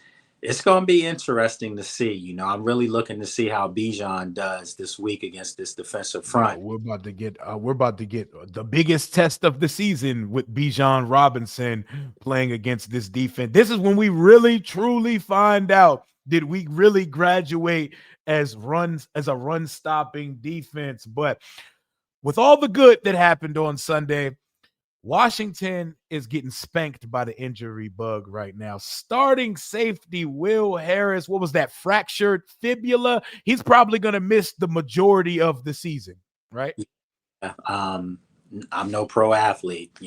going to be interesting to see. I'm really looking to see how Bijan does this week against this defensive front. We're about to get the biggest test of the season with Bijan Robinson playing against this defense. This is when we really truly find out, did we really graduate as a run stopping defense? But with all the good that happened on Sunday, Washington is getting spanked by the injury bug right now. Starting safety Will Harris, what was that, fractured fibula? He's probably going to miss the majority of the season, right? I'm no pro athlete,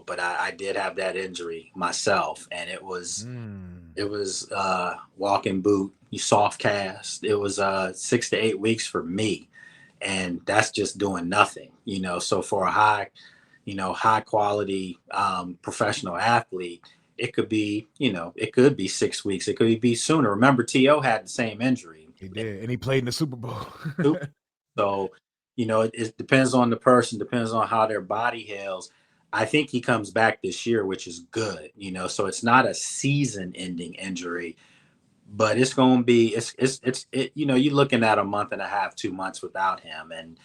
but I did have that injury myself, and it was walking boot, soft cast. It was 6 to 8 weeks for me, and that's just doing nothing, So for a high quality professional athlete, it could be 6 weeks. It could be sooner. Remember, T.O. had the same injury. He did, and he played in the Super Bowl. So, it depends on the person, depends on how their body heals. I think he comes back this year, which is good, so it's not a season-ending injury, but it's going to be, you're looking at a month and a half, 2 months without him. And,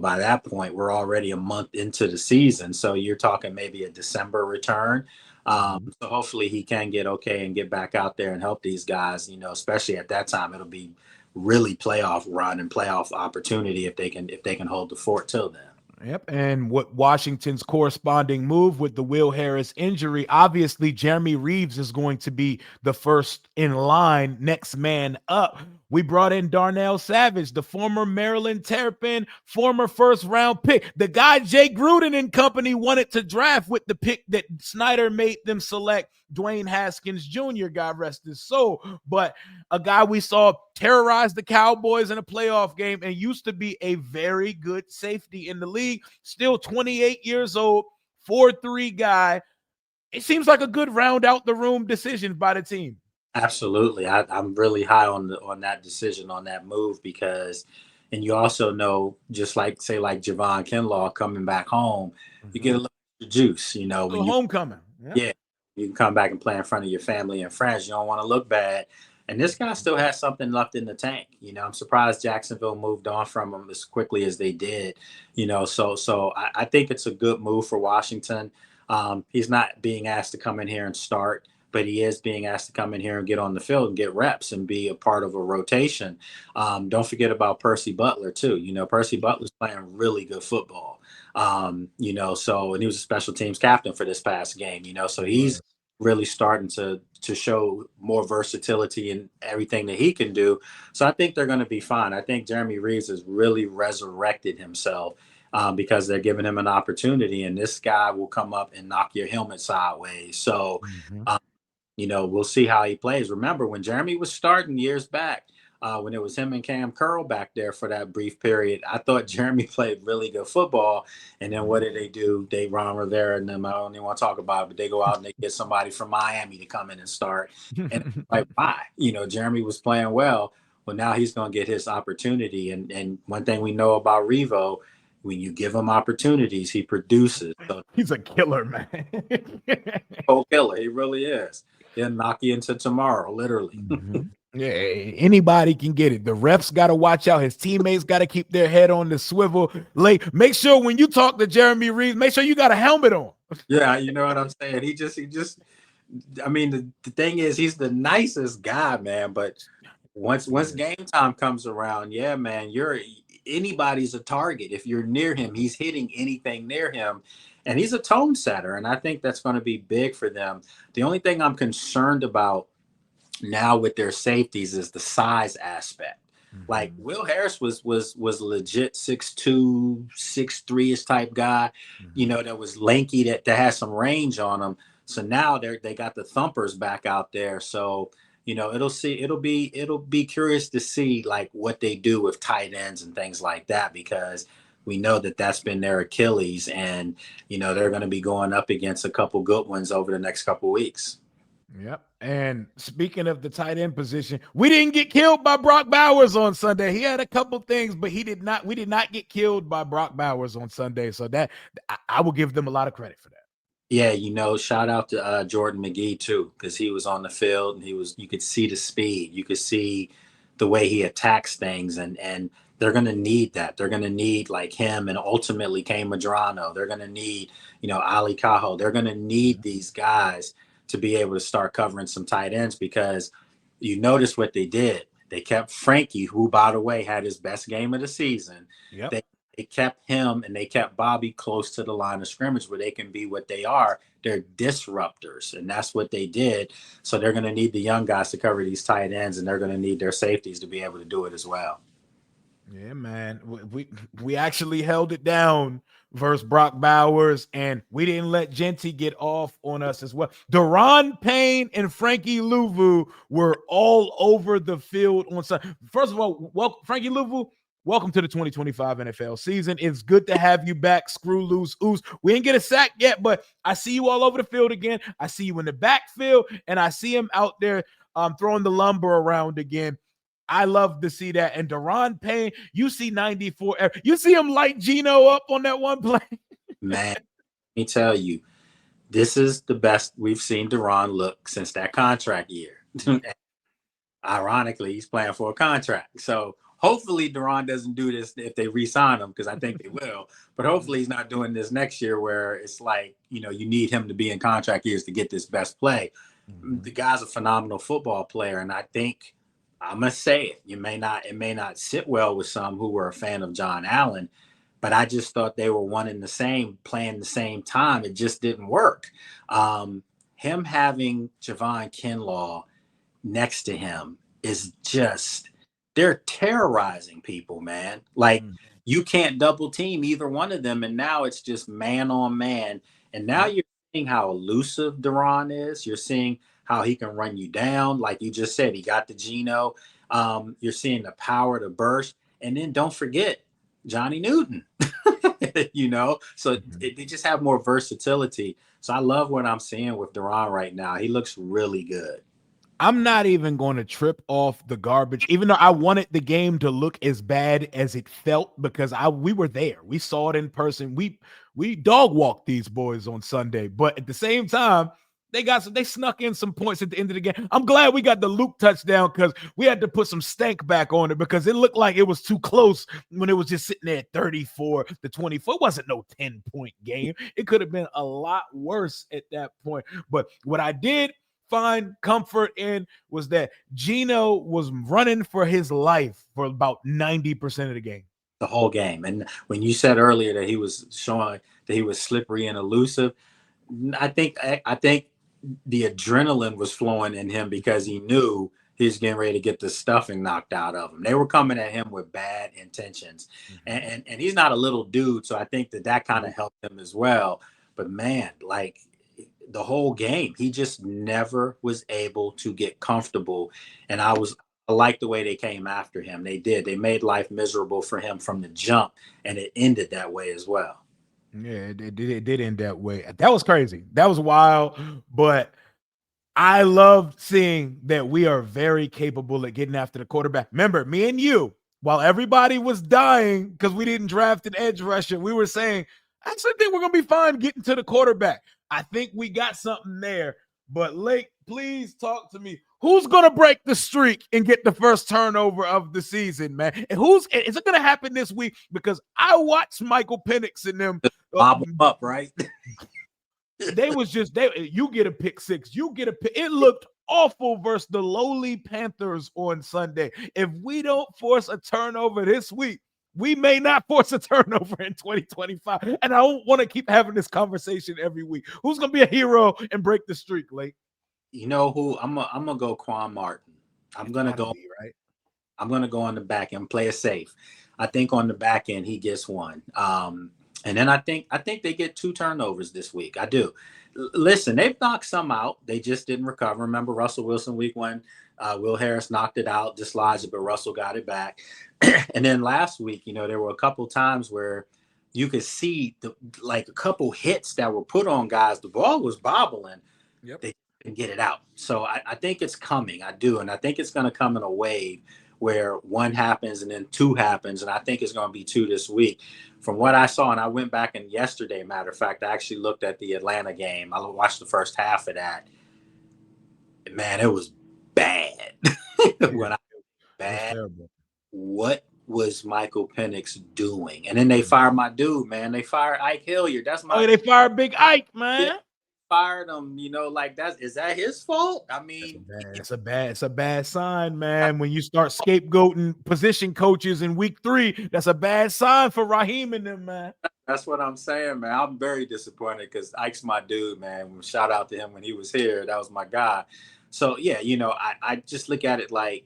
by that point, we're already a month into the season. So you're talking maybe a December return. So hopefully he can get okay and get back out there and help these guys, especially at that time. It'll be really playoff run and playoff opportunity if they can hold the fort till then. Yep. And what Washington's corresponding move with the Will Harris injury, obviously Jeremy Reeves is going to be the first in line, next man up. We brought in Darnell Savage, the former Maryland Terrapin, former first-round pick. The guy Jay Gruden and company wanted to draft with the pick that Snyder made them select, Dwayne Haskins Jr., God rest his soul. But a guy we saw terrorize the Cowboys in a playoff game and used to be a very good safety in the league. Still 28 years old, 4'3" guy. It seems like a good round out the room decision by the team. Absolutely. I'm really high on that decision, on that move, because, and you also know, just like Javon Kinlaw coming back home, you get a little juice, when you homecoming. Yeah, you can come back and play in front of your family and friends. You don't want to look bad. And this guy still has something left in the tank. I'm surprised Jacksonville moved on from him as quickly as they did. So I think it's a good move for Washington. He's not being asked to come in here and start, but he is being asked to come in here and get on the field and get reps and be a part of a rotation. Don't forget about Percy Butler too. Percy Butler's playing really good football. And he was a special teams captain for this past game, so he's really starting to show more versatility in everything that he can do. So I think they're going to be fine. I think Jeremy Reeves has really resurrected himself because they're giving him an opportunity, and this guy will come up and knock your helmet sideways. So, we'll see how he plays. Remember when Jeremy was starting years back, when it was him and Cam Curl back there for that brief period, I thought Jeremy played really good football. And then what did they do? They Ron Rivera and them, I don't even want to talk about it, but they go out and they get somebody from Miami to come in and start. And like, why? Jeremy was playing well. Well, now he's going to get his opportunity. And one thing we know about Revo, when you give him opportunities, he produces. So he's a killer, man. Oh, killer. He really is. He'll knock you into tomorrow, literally. Yeah, anybody can get it. The refs got to watch out. His teammates got to keep their head on the swivel. Make sure when you talk to Jeremy Reeves, make sure you got a helmet on. Yeah, you know what I'm saying? He just I mean, the thing is, he's the nicest guy, man. But once game time comes around, yeah, man, anybody's a target. If you're near him, he's hitting anything near him. And he's a tone setter. And I think that's going to be big for them. The only thing I'm concerned about now with their safeties is the size aspect. Like Will Harris was legit 6'2", 6'3" type guy, that was lanky, that has some range on him. So now they got the thumpers back out there. So It'll be curious to see like what they do with tight ends and things like that, because we know that that's been their Achilles, and they're going to be going up against a couple good ones over the next couple weeks. Yep. And speaking of the tight end position, we didn't get killed by Brock Bowers on Sunday. He had a couple things, but he did not. We did not get killed by Brock Bowers on Sunday. So that I will give them a lot of credit for that. Yeah, shout out to Jordan McGee too, because he was on the field and you could see the speed, you could see the way he attacks things, and they're going to need that. They're going to need like him, and ultimately Kane Madrano. They're going to need Ali Cajo. They're going to need these guys to be able to start covering some tight ends, because you notice what they did. They kept Frankie, who by the way had his best game of the season. Yep. They kept him and they kept Bobby close to the line of scrimmage where they can be what they are. They're disruptors, and that's what they did. So they're going to need the young guys to cover these tight ends, and they're going to need their safeties to be able to do it as well. Yeah, man. We actually held it down versus Brock Bowers, and we didn't let Genty get off on us as well. Deron Payne and Frankie Louvu were all over the field on Sunday. First of all, Frankie Louvu, welcome to the 2025 NFL season. It's good to have you back. Screw loose ooze. We didn't get a sack yet, but I see you all over the field again. I see you in the backfield, and I see him out there throwing the lumber around again. I love to see that. And Deron Payne, you see 94. You see him light Gino up on that one play. Man, let me tell you, this is the best we've seen Deron look since that contract year. Ironically, he's playing for a contract. So hopefully Deron doesn't do this if they re-sign him, because I think they will. But hopefully he's not doing this next year where it's like, you need him to be in contract years to get this best play. Mm-hmm. The guy's a phenomenal football player, and I think I'm going to say it. It may not sit well with some who were a fan of John Allen, but I just thought they were one and the same, playing the same time. It just didn't work. Him having Javon Kinlaw next to him is just, they're terrorizing people, man. Like, you can't double team either one of them. And now it's just man on man. And now you're seeing how elusive Deron is. You're seeing how he can run you down. Like you just said, he got the Geno. You're seeing the power to burst. And then don't forget Johnny Newton, so they just have more versatility. So I love what I'm seeing with Deron right now. He looks really good. I'm not even going to trip off the garbage, even though I wanted the game to look as bad as it felt, because we were there. We saw it in person. We dog walked these boys on Sunday, but at the same time, they snuck in some points at the end of the game. I'm glad we got the Luke touchdown, because we had to put some stank back on it, because it looked like it was too close when it was just sitting there at 34-24. It wasn't no 10-point game. It could have been a lot worse at that point. But what I did find comfort in was that Geno was running for his life for about 90% of the game. The whole game. And when you said earlier that he was showing that he was slippery and elusive, I think the adrenaline was flowing in him, because he knew he was getting ready to get the stuffing knocked out of him. They were coming at him with bad intentions. And he's not a little dude, so I think that kind of helped him as well. But man, like the whole game, he just never was able to get comfortable. And I like the way they came after him. They did. They made life miserable for him from the jump, and it ended that way as well. Yeah, it did end that way. That was crazy. That was wild. But I loved seeing that we are very capable at getting after the quarterback. Remember, me and you, while everybody was dying because we didn't draft an edge rusher, we were saying, I actually think we're going to be fine getting to the quarterback. I think we got something there. But Lake, please talk to me. Who's going to break the streak and get the first turnover of the season, man? And is it going to happen this week? Because I watched Michael Penix and them bob up, right? You get a pick six. You get a pick. It looked awful versus the lowly Panthers on Sunday. If we don't force a turnover this week, we may not force a turnover in 2025. And I don't want to keep having this conversation every week. Who's going to be a hero and break the streak, Lake? You know who? I'm gonna go Quan Martin. I'm gonna go on the back end, play it safe. I think on the back end he gets one. And then I think they get 2 turnovers this week. I do. Listen, they've knocked some out. They just didn't recover. Remember Russell Wilson week 1 Will Harris knocked it out, dislodged it, but Russell got it back. And then last week, there were a couple times where you could see like a couple hits that were put on guys. The ball was bobbling. Yep. They can get it out. So I think it's coming. I do. And I think it's going to come in a wave where one happens and then two happens. And I think it's going to be two this week. From what I saw, and I went back and yesterday, matter of fact, I actually looked at the Atlanta game. I watched the first half of that. Man, it was bad. What was Michael Penix doing? And then they fired my dude, man. They fired Ike Hilliard. That's my. Oh, they fired Big Ike, man. Yeah, fired him. Like is that his fault? I mean, it's a bad sign, man. When you start scapegoating position coaches in week 3, that's a bad sign for Raheem and them, man. That's what I'm saying, man. I'm very disappointed because Ike's my dude, man. Shout out to him when he was here. That was my guy. So yeah, I just look at it like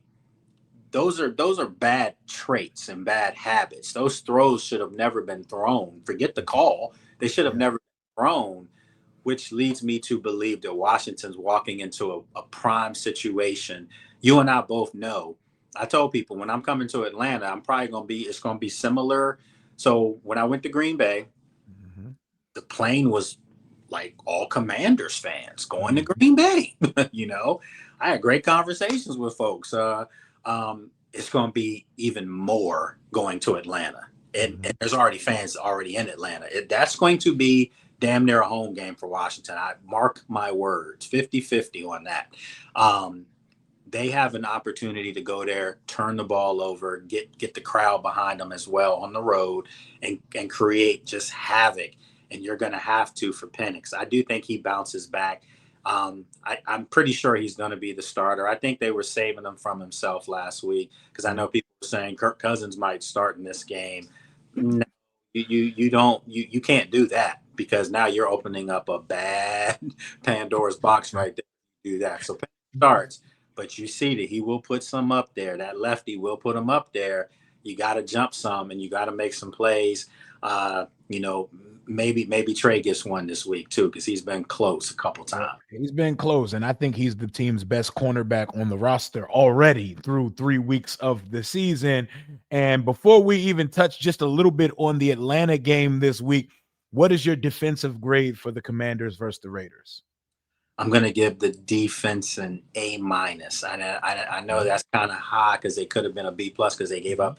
those are bad traits and bad habits. Those throws should have never been thrown. Forget the call. They should have never been thrown, which leads me to believe that Washington's walking into a prime situation. You and I both know. I told people when I'm coming to Atlanta, it's going to be similar. So when I went to Green Bay, the plane was like all Commanders fans going to Green Bay. I had great conversations with folks. It's going to be even more going to Atlanta. And there's already fans already in Atlanta. That's going to be damn near a home game for Washington. I mark my words, 50-50 on that. They have an opportunity to go there, turn the ball over, get the crowd behind them as well on the road and create just havoc. And you're going to have to for Penix. I do think he bounces back. I'm pretty sure he's going to be the starter. I think they were saving him from himself last week because I know people were saying Kirk Cousins might start in this game. No, you can't do that because now you're opening up a bad Pandora's box right there. Do that. So Penix starts, but you see that he will put some up there. That lefty will put him up there. You got to jump some and you got to make some plays. Maybe Trey gets one this week too because he's been close a couple times. He's been close, and I think he's the team's best cornerback on the roster already through 3 weeks of the season. And before we even touch just a little bit on the Atlanta game this week, what is your defensive grade for the Commanders versus the Raiders? I'm going to give the defense an A-. I know that's kind of high because they could have been a B+ because they gave up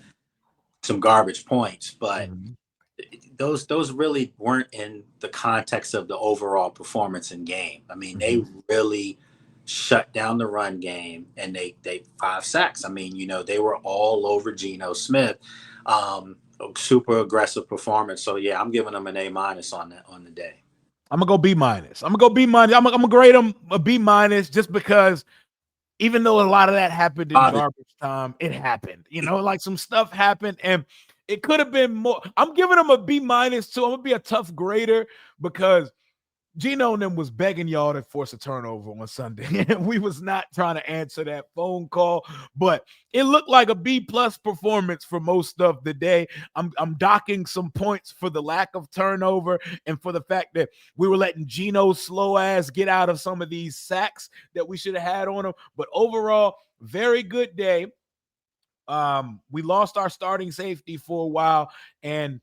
some garbage points, but those really weren't in the context of the overall performance in game. I mean, they really shut down the run game and they 5 sacks. I mean, they were all over Geno Smith. Super aggressive performance. So yeah, I'm giving them an A- on the day. I'm gonna go B-. I'm gonna grade them a B- just because even though a lot of that happened in garbage time, it happened. Like some stuff happened and it could have been more. I'm giving them a B- too. I'm gonna be a tough grader because Gino and them was begging y'all to force a turnover on Sunday. And we was not trying to answer that phone call, but it looked like a B+ performance for most of the day. I'm docking some points for the lack of turnover and for the fact that we were letting Gino's slow ass get out of some of these sacks that we should have had on him. But overall, very good day. We lost our starting safety for a while, and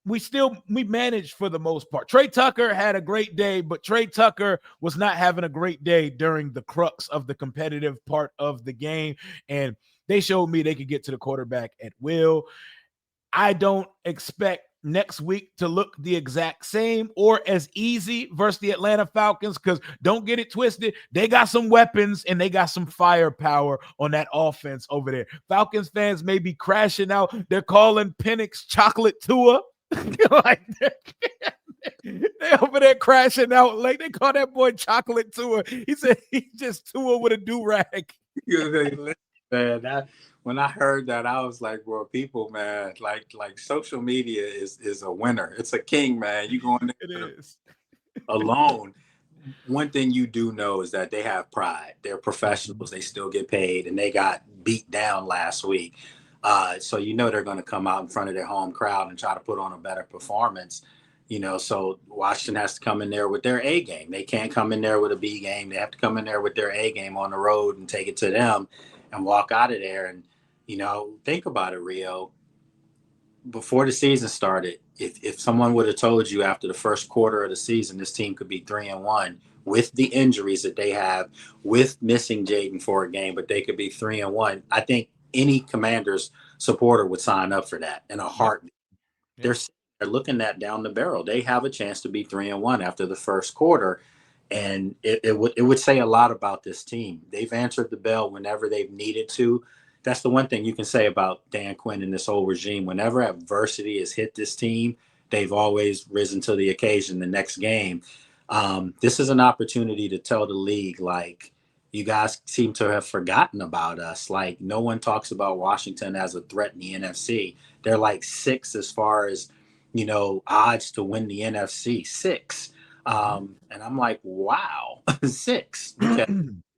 we managed for the most part. Trey Tucker had a great day, but Trey Tucker was not having a great day during the crux of the competitive part of the game, and they showed me they could get to the quarterback at will. I don't expect next week to look the exact same or as easy versus the Atlanta Falcons because don't get it twisted. They got some weapons and they got some firepower on that offense over there. Falcons fans may be crashing out. They're calling Penix Chocolate Tua. Like they over there crashing out. Like they call that boy Chocolate Tua. He said he's just Tua with a do-rag. Man, when I heard that, I was like, well, people, man, like social media is a winner. It's a king, man. You going there it is alone. One thing you do know is that they have pride. They're professionals. They still get paid, and they got beat down last week. So they're going to come out in front of their home crowd and try to put on a better performance. So Washington has to come in there with their A game. They can't come in there with a B game. They have to come in there with their A game on the road and take it to them and walk out of there. And, think about it, Rio. Before the season started, if someone would have told you after the first quarter of the season this team could be 3-1 with the injuries that they have, with missing Jaden for a game, but they could be 3-1, I think any Commanders supporter would sign up for that in a heartbeat. They're looking at down the barrel. They have a chance to be 3-1 after the first quarter, and it would say a lot about this team. They've answered the bell whenever they've needed to. That's the one thing you can say about Dan Quinn and this whole regime. Whenever adversity has hit this team, they've always risen to the occasion the next game. This is an opportunity to tell the league, like, you guys seem to have forgotten about us. Like, no one talks about Washington as a threat in the NFC. They're like 6 as far as, odds to win the NFC, 6. And I'm like, wow, 6. Because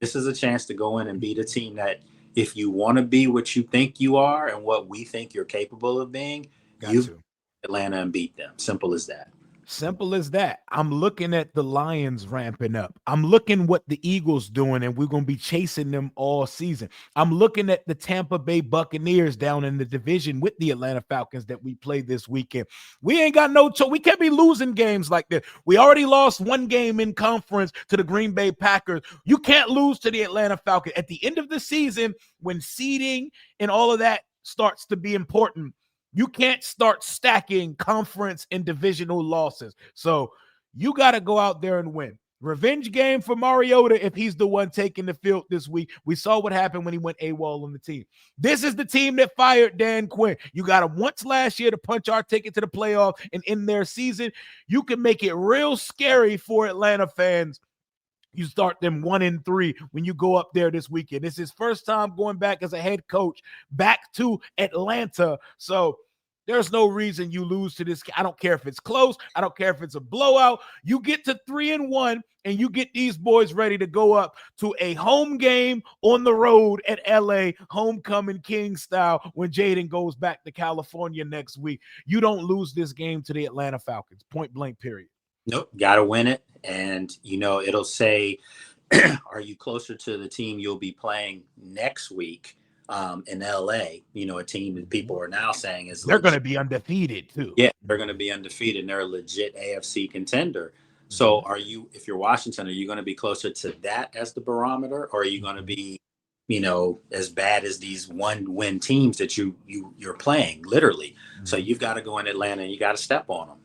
this is a chance to go in and beat a team that, if you want to be what you think you are and what we think you're capable of being, you Atlanta and beat them. Simple as that. Simple as that. I'm looking at the Lions ramping up. I'm looking what the Eagles doing, and we're going to be chasing them all season. I'm looking at the Tampa Bay Buccaneers down in the division with the Atlanta Falcons that we played this weekend. We ain't got no choice. We can't be losing games like this. We already lost one game in conference to the Green Bay Packers. You can't lose to the Atlanta Falcons. At the end of the season, when seeding and all of that starts to be important, you can't start stacking conference and divisional losses. So you got to go out there and win. Revenge game for Mariota if he's the one taking the field this week. We saw what happened when he went AWOL on the team. This is the team that fired Dan Quinn. You got him once last year to punch our ticket to the playoff and end their season. You can make it real scary for Atlanta fans. You start them 1-3 when you go up there this weekend. It's his first time going back as a head coach back to Atlanta. So there's no reason you lose to this. I don't care if it's close. I don't care if it's a blowout. You get to 3-1 and you get these boys ready to go up to a home game on the road at LA, homecoming king style, when Jaden goes back to California next week. You don't lose this game to the Atlanta Falcons. Point blank, period. Nope. Got to win it. And, it'll say, are you closer to the team you'll be playing next week in LA? A team that people are now saying is they're going to be undefeated too. Yeah, they're going to be undefeated and they're a legit AFC contender. So if you're Washington, are you going to be closer to that as the barometer, or are you going to be, as bad as these 1-win teams that you're playing, literally? So you've got to go in Atlanta and you got to step on them.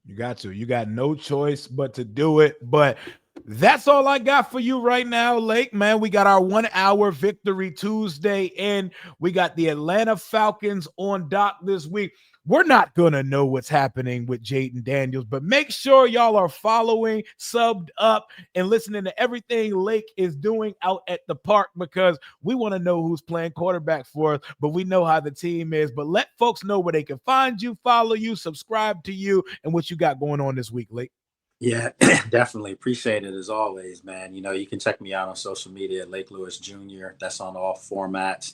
You got to. You got no choice but to do it. But that's all I got for you right now, Lake. Man, we got our 1 hour Victory Tuesday and we got the Atlanta Falcons on dock this week. We're not going to know what's happening with Jaden Daniels, but make sure y'all are following, subbed up, and listening to everything Lake is doing out at the park, because we want to know who's playing quarterback for us, but we know how the team is. But let folks know where they can find you, follow you, subscribe to you, and what you got going on this week, Lake. Yeah, definitely. Appreciate it as always, man. You can check me out on social media at Lake Lewis Jr. That's on all formats.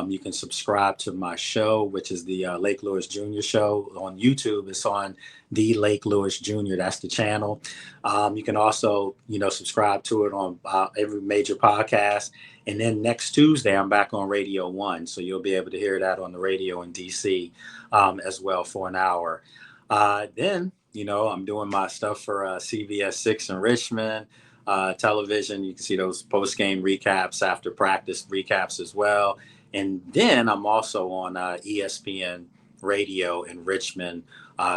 You can subscribe to my show, which is the Lake Lewis Jr. show on YouTube. It's on the Lake Lewis Jr. That's the channel. You can also, subscribe to it on every major podcast. And then next Tuesday, I'm back on Radio 1. So you'll be able to hear that on the radio in DC as well for an hour. Then, I'm doing my stuff for CBS 6 in Richmond. Television. You can see those post-game recaps, after practice recaps as well. And then I'm also on ESPN Radio in Richmond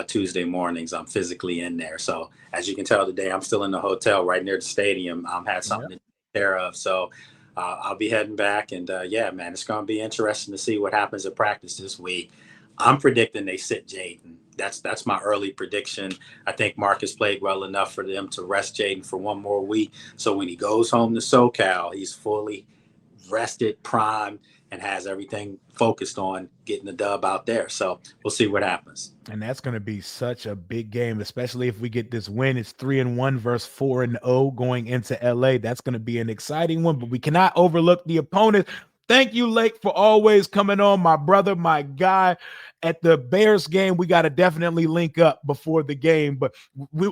Tuesday mornings. I'm physically in there. So as you can tell today, I'm still in the hotel right near the stadium. Had something to take care of. So I'll be heading back. And man, it's going to be interesting to see what happens at practice this week. I'm predicting they sit Jaden. That's my early prediction. I think Marcus played well enough for them to rest Jaden for one more week. So when he goes home to SoCal, he's fully rested, primed, and has everything focused on getting the dub out there. So we'll see what happens. And that's going to be such a big game, especially if we get this win. It's 3-1 versus 4-0 going into LA. That's going to be an exciting one, but we cannot overlook the opponent. Thank you, Lake, for always coming on, my brother, my guy. At the Bears game, we got to definitely link up before the game. But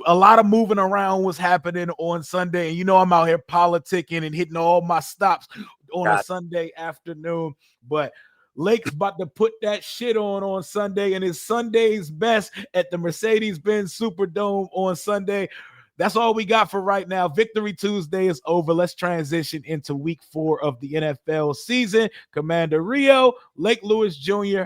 a lot of moving around was happening on Sunday. And you know, I'm out here politicking and hitting all my stops on a Sunday afternoon. But Lake's about to put that shit on Sunday, and his Sunday's best at the Mercedes-Benz Superdome on Sunday. That's all we got for right now. Victory Tuesday is over. Let's transition into week 4 of the NFL season. Commander Rio, Lake Lewis Jr.,